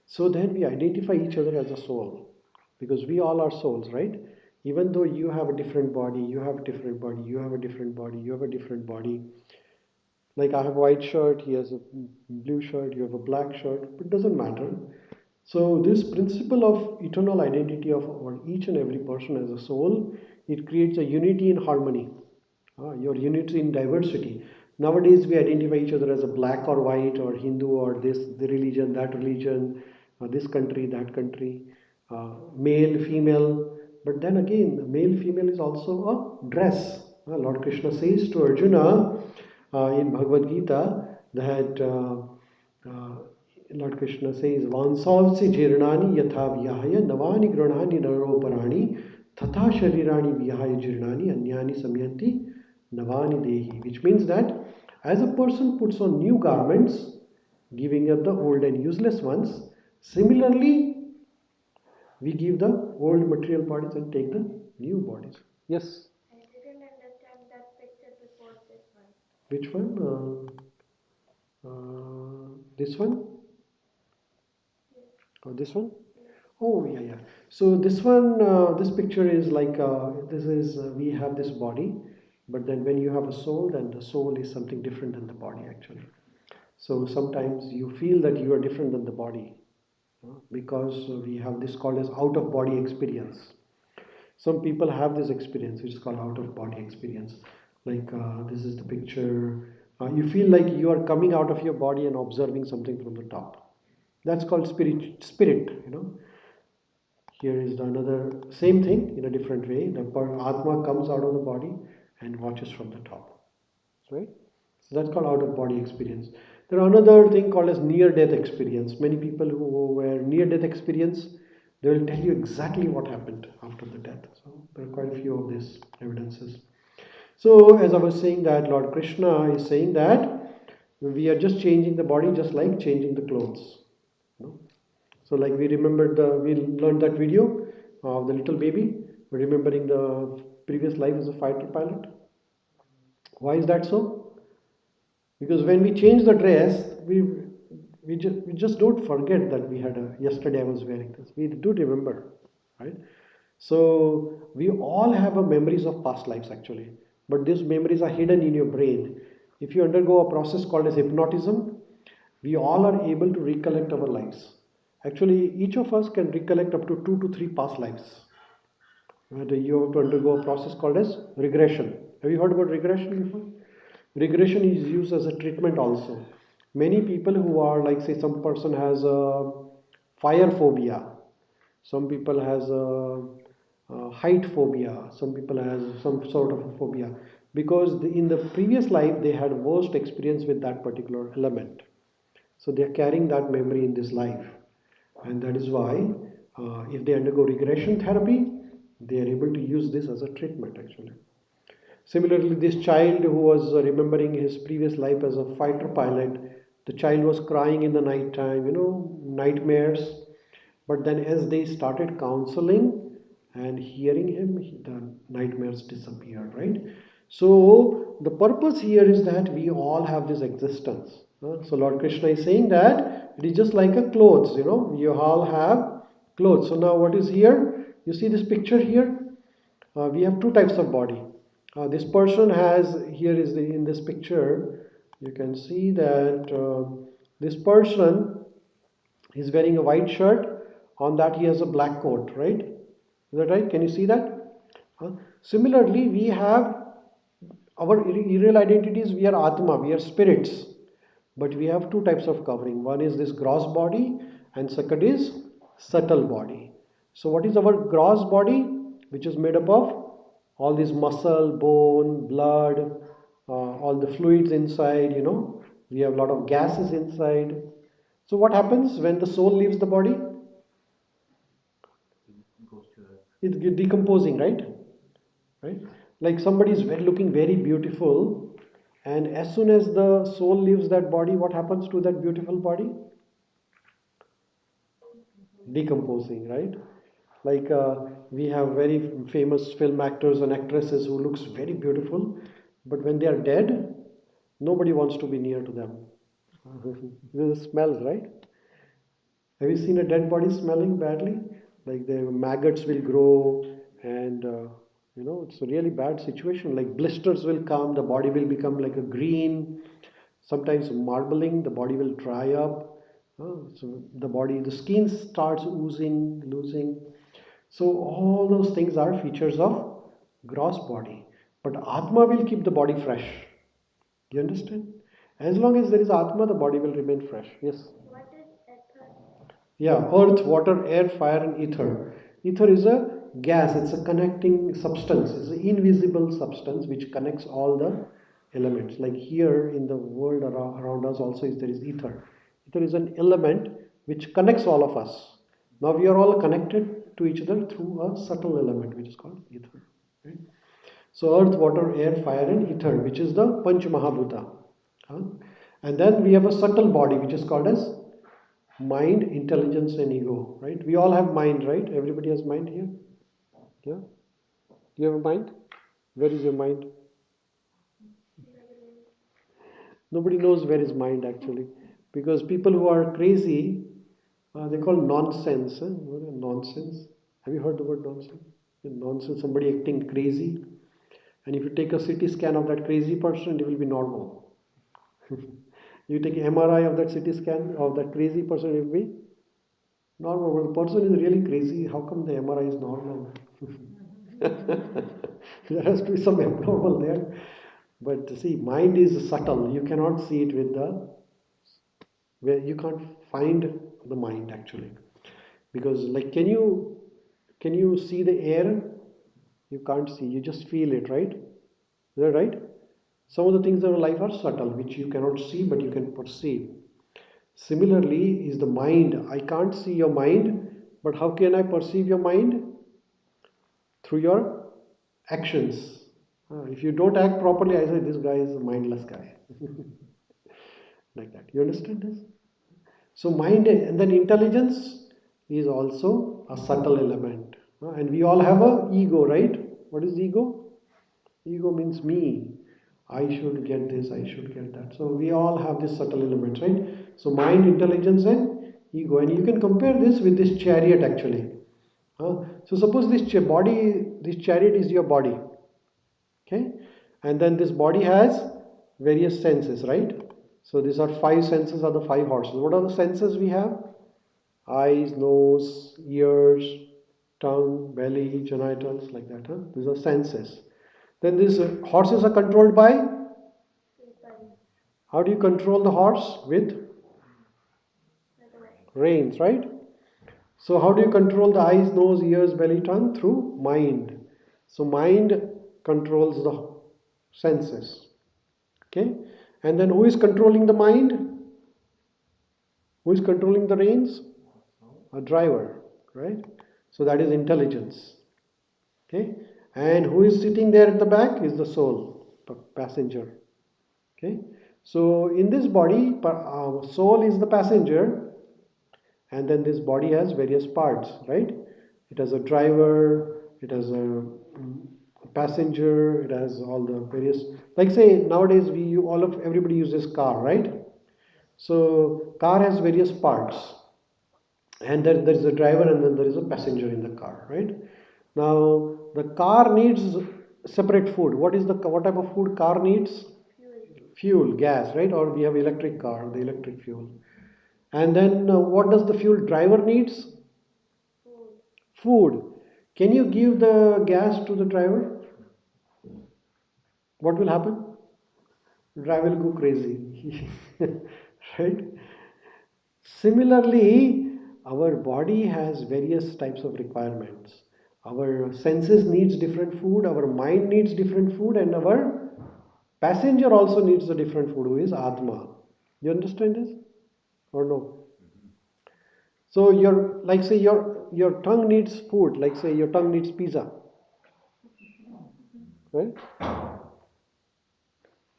So then we identify each other as a soul, because we all are souls, right? Even though you have a different body, you have a different body, you have a different body, you have a different body. Like I have a white shirt, he has a blue shirt, you have a black shirt, but it doesn't matter. So this principle of eternal identity of each and every person as a soul, it creates a unity in harmony. Your unity in diversity. Nowadays we identify each other as a black or white, or Hindu or this, the religion, that religion, this country, that country, male, female. But then again, male, female is also a dress. Lord Krishna says to Arjuna in Bhagavad Gita that uh, Lord Krishna says, Vansavsi jirnani yatha vyahaya navani granani naroparani tatha sharirani vyahaya jirnani anyani samyanti navani dehi. Which means that as a person puts on new garments, giving up the old and useless ones, similarly we give the old material bodies and take the new bodies. Yes? I didn't understand that picture before this one. Which one? This one? Yes. Or this one? Yes. Oh, yeah, yeah. So this one, this picture is like this is we have this body, but then when you have a soul, then the soul is something different than the body actually. So sometimes you feel that you are different than the body because we have this called as out of body experience. Some people have this experience, which is called out of body experience. Like this is the picture. You feel like you are coming out of your body and observing something from the top. That's called spirit. Here is another same thing in a different way. The Atma comes out of the body and watches from the top. Right? So that's called out of body experience. There are another thing called as near death experience. Many people who were near death experience, they will tell you exactly what happened after the death. So there are quite a few of these evidences. So as I was saying that Lord Krishna is saying that we are just changing the body just like changing the clothes. You know? So like we learned that video of the little baby, remembering the previous life as a fighter pilot. Why is that so? Because when we change the dress, we just don't forget that we had a yesterday I was wearing this. We do remember, right? So we all have a memories of past lives actually, but these memories are hidden in your brain. If you undergo a process called as hypnotism, we all are able to recollect our lives. Actually, each of us can recollect up to 2 to 3 past lives. And you have to undergo a process called as regression. Have you heard about regression before? Regression is used as a treatment also. Many people who are like, say, some person has a fire phobia, some people has a height phobia, some people has some sort of a phobia, because in the previous life they had worst experience with that particular element. So they are carrying that memory in this life, and that is why if they undergo regression therapy, they are able to use this as a treatment actually. Similarly, this child who was remembering his previous life as a fighter pilot, the child was crying in the night time, nightmares. But then, as they started counseling and hearing him, the nightmares disappeared, right? So, the purpose here is that we all have this existence. So, Lord Krishna is saying that it is just like a clothes, you all have clothes. So, now what is here? You see this picture here? We have two types of body. This person has, here is in this picture, you can see that this person is wearing a white shirt. On that he has a black coat, right? Is that right? Can you see that? Similarly, we have our real identities. We are Atma, we are spirits. But we have two types of covering. One is this gross body, and second is subtle body. So, what is our gross body? Which is made up of all this muscle, bone, blood, all the fluids inside, we have a lot of gases inside. So, what happens when the soul leaves the body? Goes to It's decomposing, right? Right? Like somebody is looking very beautiful, and as soon as the soul leaves that body, what happens to that beautiful body? Decomposing, right? Like we have very famous film actors and actresses who looks very beautiful, but when they are dead, nobody wants to be near to them. The smells, right? Have you seen a dead body smelling badly? Like the maggots will grow, and it's a really bad situation. Like blisters will come, the body will become like a green. Sometimes marbling, the body will dry up. So the skin starts oozing, losing. So all those things are features of gross body. But Atma will keep the body fresh. You understand? As long as there is Atma, the body will remain fresh. Yes. What is ether? Yeah, earth, water, air, fire, and ether. Ether is a gas, it's a connecting substance, it's an invisible substance which connects all the elements. Like here in the world around us, also there is ether. Ether is an element which connects all of us. Now we are all connected to each other through a subtle element which is called ether. Right? So, earth, water, air, fire, and ether, which is the Panch Mahabhuta. Huh? And then we have a subtle body which is called as mind, intelligence, and ego, right? We all have mind, right? Everybody has mind here. Yeah. You have a mind? Where is your mind? Nobody knows where is mind actually, because people who are crazy, they call nonsense. What is nonsense? Have you heard the word nonsense? Nonsense. Somebody acting crazy, and if you take a CT scan of that crazy person, it will be normal. You take MRI of that CT scan of that crazy person, it will be normal. But the person is really crazy. How come the MRI is normal? There has to be some abnormal there. But see, mind is subtle. You cannot see it with the where you can't find the mind actually. Because like can you see the air? You can't see, you just feel it, right? Is that right? Some of the things in our life are subtle, which you cannot see but you can perceive. Similarly, is the mind. I can't see your mind, but how can I perceive your mind? Through your actions. If you don't act properly, I say this guy is a mindless guy. Like that. You understand this? So, mind and then intelligence is also a subtle element. And we all have a ego, right? What is ego? Ego means me. I should get this, I should get that. So we all have this subtle elements, right? So mind, intelligence, and ego. And you can compare this with this chariot actually. So suppose this chariot is your body. Okay? And then this body has various senses, right? So these are five senses, are the five horses. What are the senses we have? Eyes, nose, ears, tongue, belly, genitals, like that. Huh? These are senses. Then these horses are controlled by. How do you control the horse? With reins, right? So how do you control the eyes, nose, ears, belly, tongue? Through mind. So mind controls the senses. Okay? And then who is controlling the mind? Who is controlling the reins? A driver, right? So that is intelligence. Okay? And who is sitting there at the back is the soul, the passenger. Okay? So in this body, soul is the passenger, and then this body has various parts, right? It has a driver, it has a passenger, it has all the various, like say nowadays everybody uses car, right? So car has various parts, and then there is a driver and then there is a passenger in the car, right? Now the car needs separate food. What type of food car needs? Fuel, gas, right? Or we have electric car, the electric fuel. And then what does the fuel driver needs? Food. Can you give the gas to the driver? What will happen? The driver will go crazy. Right? Similarly, our body has various types of requirements. Our senses needs different food, our mind needs different food, and our passenger also needs a different food, who is Atma. You understand this? Or no? So your tongue needs food, like say your tongue needs pizza. Right?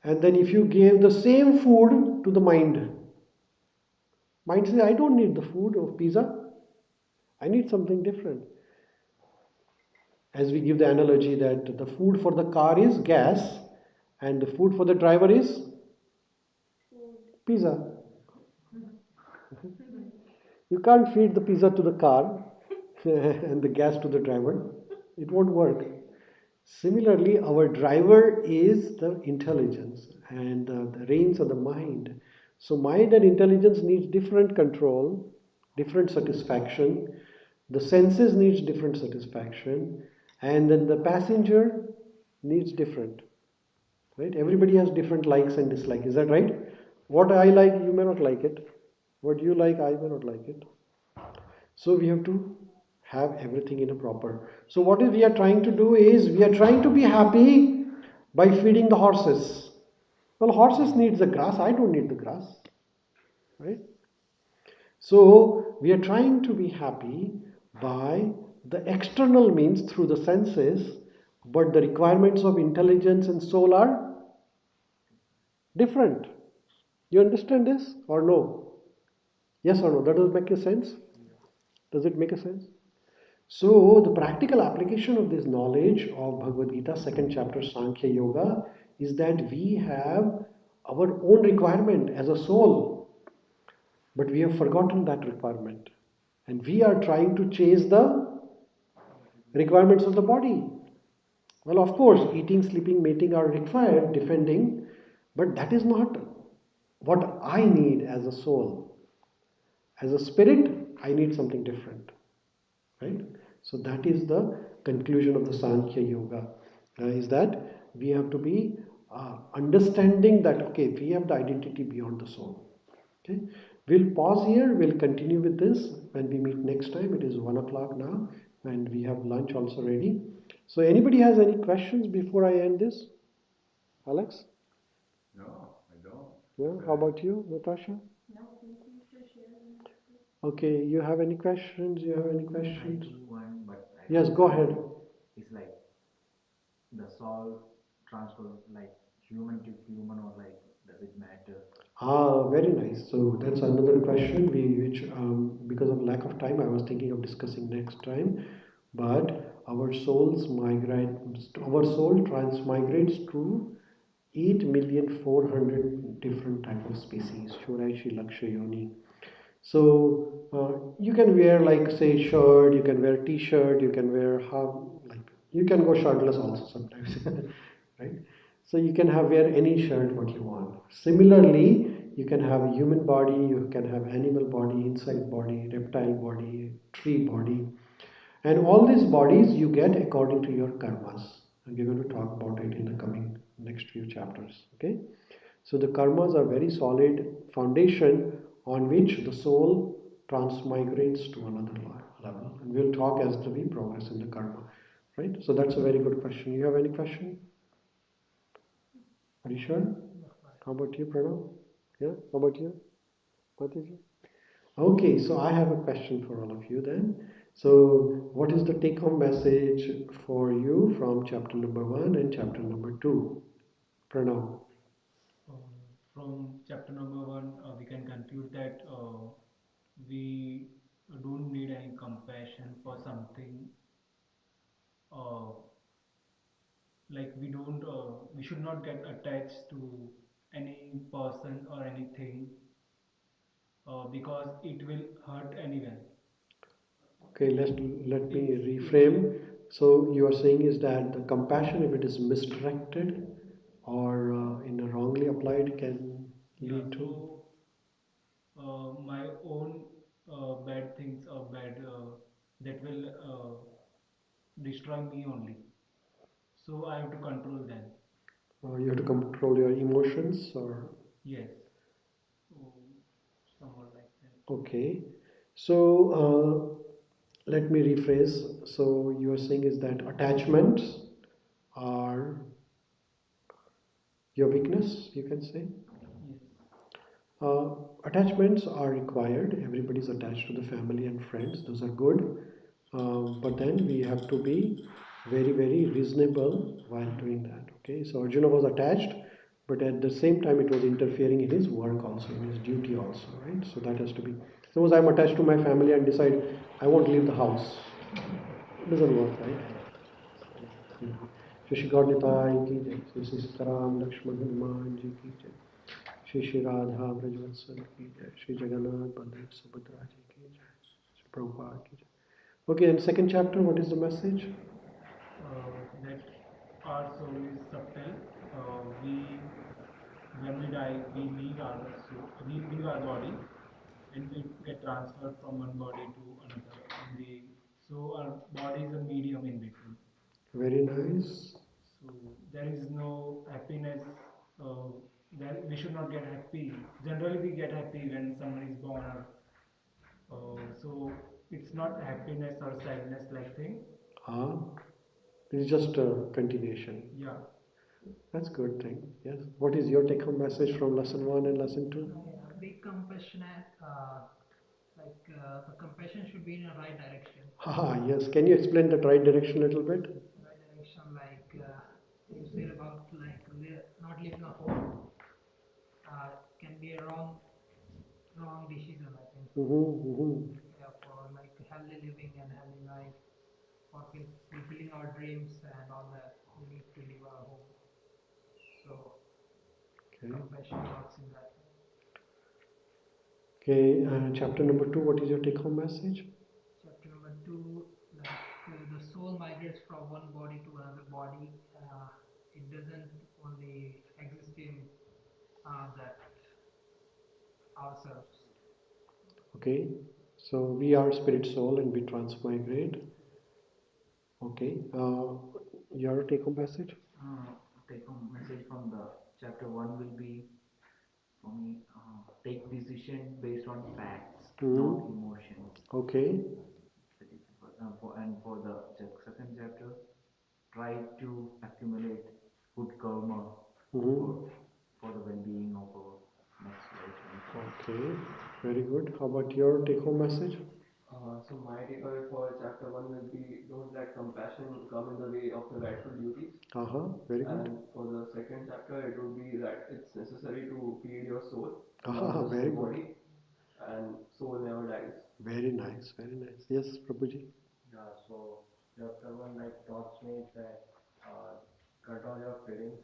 And then if you gave the same food to the mind says, I don't need the food of pizza. I need something different. As we give the analogy that the food for the car is gas and the food for the driver is pizza. You can't feed the pizza to the car and the gas to the driver. It won't work. Similarly, our driver is the intelligence and the reins are the mind. So mind and intelligence needs different control, different satisfaction. The senses needs different satisfaction, and then the passenger needs different. Right? Everybody has different likes and dislikes. Is that right? What I like, you may not like it. What you like, I may not like it. So we have to have everything in a proper. So what we are trying to do is we are trying to be happy by feeding the horses. Well, horses needs the grass. I don't need the grass, right? So we are trying to be happy by the external means through the senses, but the requirements of intelligence and soul are different. You understand this or no? Yes or no? That does make a sense? Does it make a sense? So the practical application of this knowledge of Bhagavad Gita, second chapter Sankhya Yoga, is that we have our own requirement as a soul, but we have forgotten that requirement. And we are trying to chase the requirements of the body. Well, of course, eating, sleeping, mating are required, defending, but that is not what I need as a soul. As a spirit, I need something different. Right? So that is the conclusion of the Sankhya Yoga, is that we have to be understanding that, okay, we have the identity beyond the soul. Okay, we'll pause here, we'll continue with this when we meet next time. It is 1 o'clock now and we have lunch also ready. So anybody has any questions before I end this? Alex? No, I don't. Yeah, how about you, Natasha? No, thank you for sharing. Okay, you have any questions? You have any I questions? do one, but I Yes, don't go know. ahead. It's like the soul transfer, like human to human, or like does it matter? Ah, very nice. So that's another question which because of lack of time, I was thinking of discussing next time. But our soul transmigrates to 8,400,000 different type of species. Shuraishi Laksha Yoni. So you can wear like say shirt, you can wear t-shirt, you can wear you can go shirtless also sometimes, right? So you can wear any shirt what you want. Similarly, you can have a human body, you can have animal body, insect body, reptile body, tree body, And all these bodies you get according to your karmas. And we're going to talk about it in the coming next few chapters. Okay? So the karmas are very solid foundation on which the soul transmigrates to another level. And we'll talk as we progress in the karma. Right? So that's a very good question. You have any question? Are you sure? How about you, Pranav? Yeah? How about you? Mataji? Okay, so I have a question for all of you then. So, what is the take home message for you from chapter number 1 and chapter number 2? Pranav. From chapter number 1, we can conclude that we don't need any compassion for something, uh, like we should not get attached to any person or anything, because it will hurt anyone. Okay, let me reframe. So, you are saying is that the compassion, if it is misdirected or in a wrongly applied, can Yeah, lead to. so my own bad things or bad that will destroy me only. So I have to control them. You have to control your emotions, or. Yes. So somewhat like that. Okay. So, let me rephrase. So, you are saying is that attachments are your weakness, you can say. Yes. Attachments are required. Everybody's attached to the family and friends. Those are good. But then we have to be very, very reasonable while doing that. Okay. So Arjuna was attached, but at the same time it was interfering in his work also, in his duty also, right? So that has to be. Suppose I'm attached to my family and decide I won't leave the house. It doesn't work, right? Shri Shri Gaur Nitai की जय, श्री श्री सीताराम लक्ष्मण हनुमान जी की जय, श्री श्री राधा ब्रजवत्सल की जय, श्री जगन्नाथ बलदेव सुभद्रा जी की जय, श्री प्रभुपाद की जय. Okay, and second chapter, what is the message? That our soul is subtle. When we die, we leave our soul, we leave our body, and we get transferred from one body to another. And so our body is a medium in between. Very nice. So there is no happiness. Uh, that we should not get happy. Generally, we get happy when someone is born. So it's not happiness or sadness like thing. Ah, it's just a continuation. Yeah. That's good thing. Yes. What is your take-home message from lesson 1 and lesson 2? Be compassionate. The compassion should be in a right direction. Haha, yes. Can you explain that right direction a little bit? Right direction, you said about not leaving a home, can be a wrong decision. I think. Yeah, for like healthy living and healthy life, for fulfilling our dreams and all that, we need to leave our home. So Okay. compassion works in that way. Okay, chapter number 2, what is your take-home message? Chapter number 2, the soul migrates from one body to another body. It doesn't only exist in that ourselves. Okay, so we are spirit soul and we transmigrate. Okay, your take-home message? Take home message from the chapter 1 will be for me, take decision based on facts, not emotions. Okay. And for the second chapter, try to accumulate good karma for the well-being of our next life. Okay, very good. How about your take-home message? So my takeaway for chapter 1 will be don't let compassion come in the way of the rightful duties. Very good. And for the second chapter, it will be that it's necessary to feed your soul, Very the good. body, and soul never dies. Very nice, very nice. Yes, Prabhuji. Yeah, so chapter 1 like taught me that control your feelings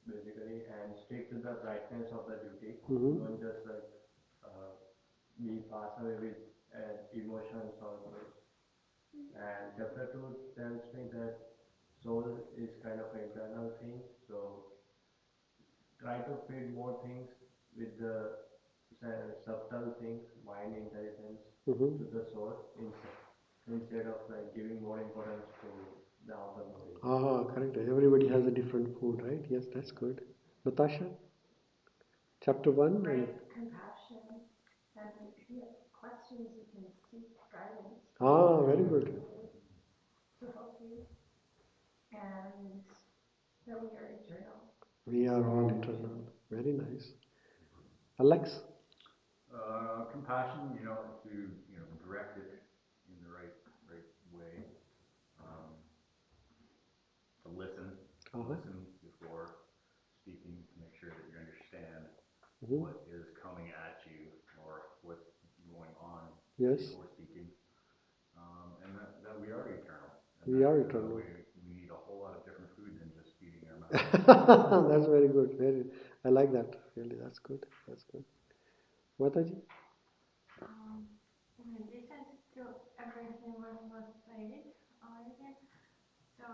basically and stick to the brightness of the duty. Don't just uh, be pass away with emotions or those. And chapter 2 tells me that soul is kind of an internal thing, so try to feed more things with the subtle things, mind intelligence to the soul inside. instead of like giving more importance to the outer body. Correct. Everybody has a different food, right? Yes, that's good. Natasha, chapter 1. Great compassion. And if you have questions, you can seek guidance Very good. to help you. And then we are eternal. We are all eternal. Very nice. Alex? Compassion, to direct it in the right way. To listen before speaking, to make sure that you understand what is coming at you or what's going on Yes. before speaking, and that we are eternal. And We are eternal. We need a whole lot of different food than just feeding our mouth. That's very good. I like that. Really, that's good. That's good. Mataji? In addition to everything what was said already, so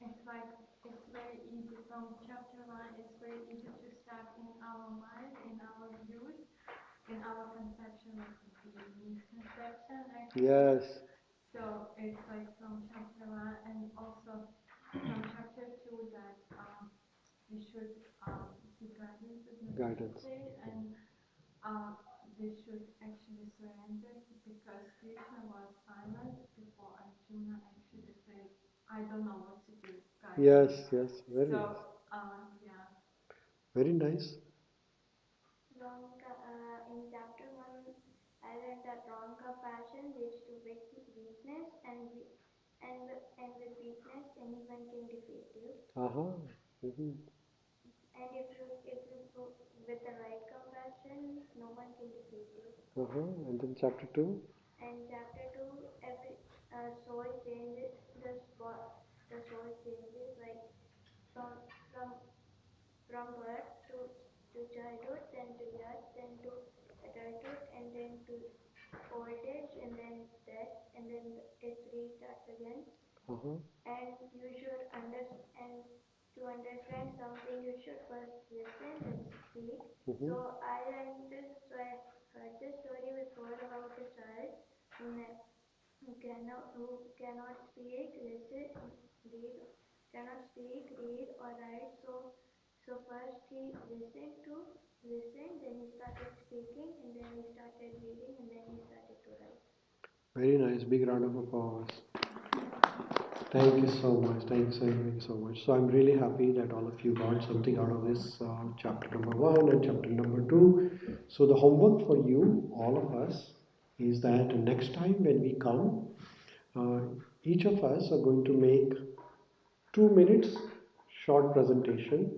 it's like it's very easy from chapter 1. It's very easy to start in our mind, in our views, in our conception of the misconception. Actually. Yes. So it's like from chapter 1 and also from chapter 2 that we should seek guidance, as Natasha said, and they should actually surrender because Krishna was silent before Arjuna actually said, I don't know what to do, guys. Yes, very nice. Yeah. Very nice. In chapter 1, I learned that wrong compassion leads to weakness, and with weakness, anyone can defeat you. And if you go with the right compassion, no one can defeat you. And then chapter 2? And chapter 2, every soul changes, the soul changes like from birth to childhood, then to youth, then to adulthood, and then to old age, and then death, and then it restarts again. And you should understand, to understand something, you should first listen, then speak. So I learned this, so I heard this story before about a child who cannot speak, read or write. So first he listened, then he started speaking, and then he started reading, and then he started to write. Very nice. Big round of applause. Thank you so much. Thank you so much. So I'm really happy that all of you got something out of this chapter number 1 and chapter number 2. So the homework for you, all of us, is that next time when we come, each of us are going to make 2 minutes short presentation.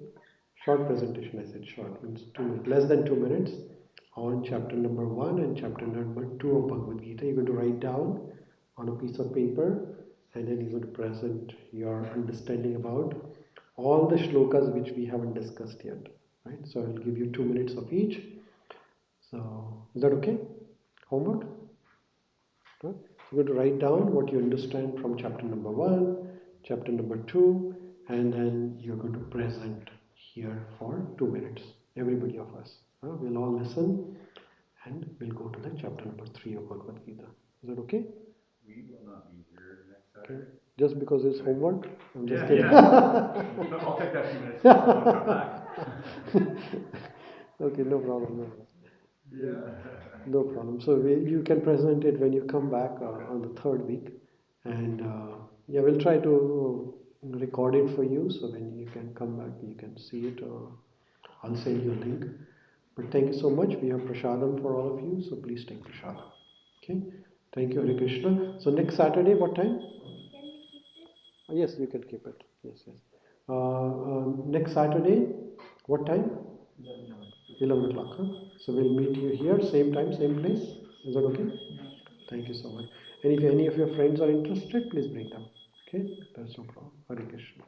Short presentation, I said short, means 2 minutes, less than 2 minutes on chapter number 1 and chapter number 2 of Bhagavad Gita. You're going to write down on a piece of paper, and then you're going to present your understanding about all the shlokas which we haven't discussed yet. Right? So I will give you 2 minutes of each. So is that okay? Homework? Right? You're going to write down what you understand from chapter number 1, chapter number 2, and then you're going to present here for 2 minutes. Everybody of us. We'll all listen, and we'll go to the chapter number 3 of Bhagavad Gita. Is that okay? We will not be here next Saturday. Okay. Just because it's homework? I'm just kidding. I'll take that 2 minutes. I'll come back. Okay, no problem. Yeah. No problem. So you can present it when you come back on the third week, and we'll try to record it for you. So when you can come back, you can see it. I'll send you a link. But thank you so much. We have prasadam for all of you, so please take prasadam. Okay. Thank you, Hare Krishna. So next Saturday, what time? Can we keep this? Yes, you can keep it. Yes. Next Saturday, what time? 11 o'clock. So we'll meet you here, same time, same place. Is that okay? Thank you so much. And if any of your friends are interested, please bring them. Okay? That's no problem. Hare Krishna.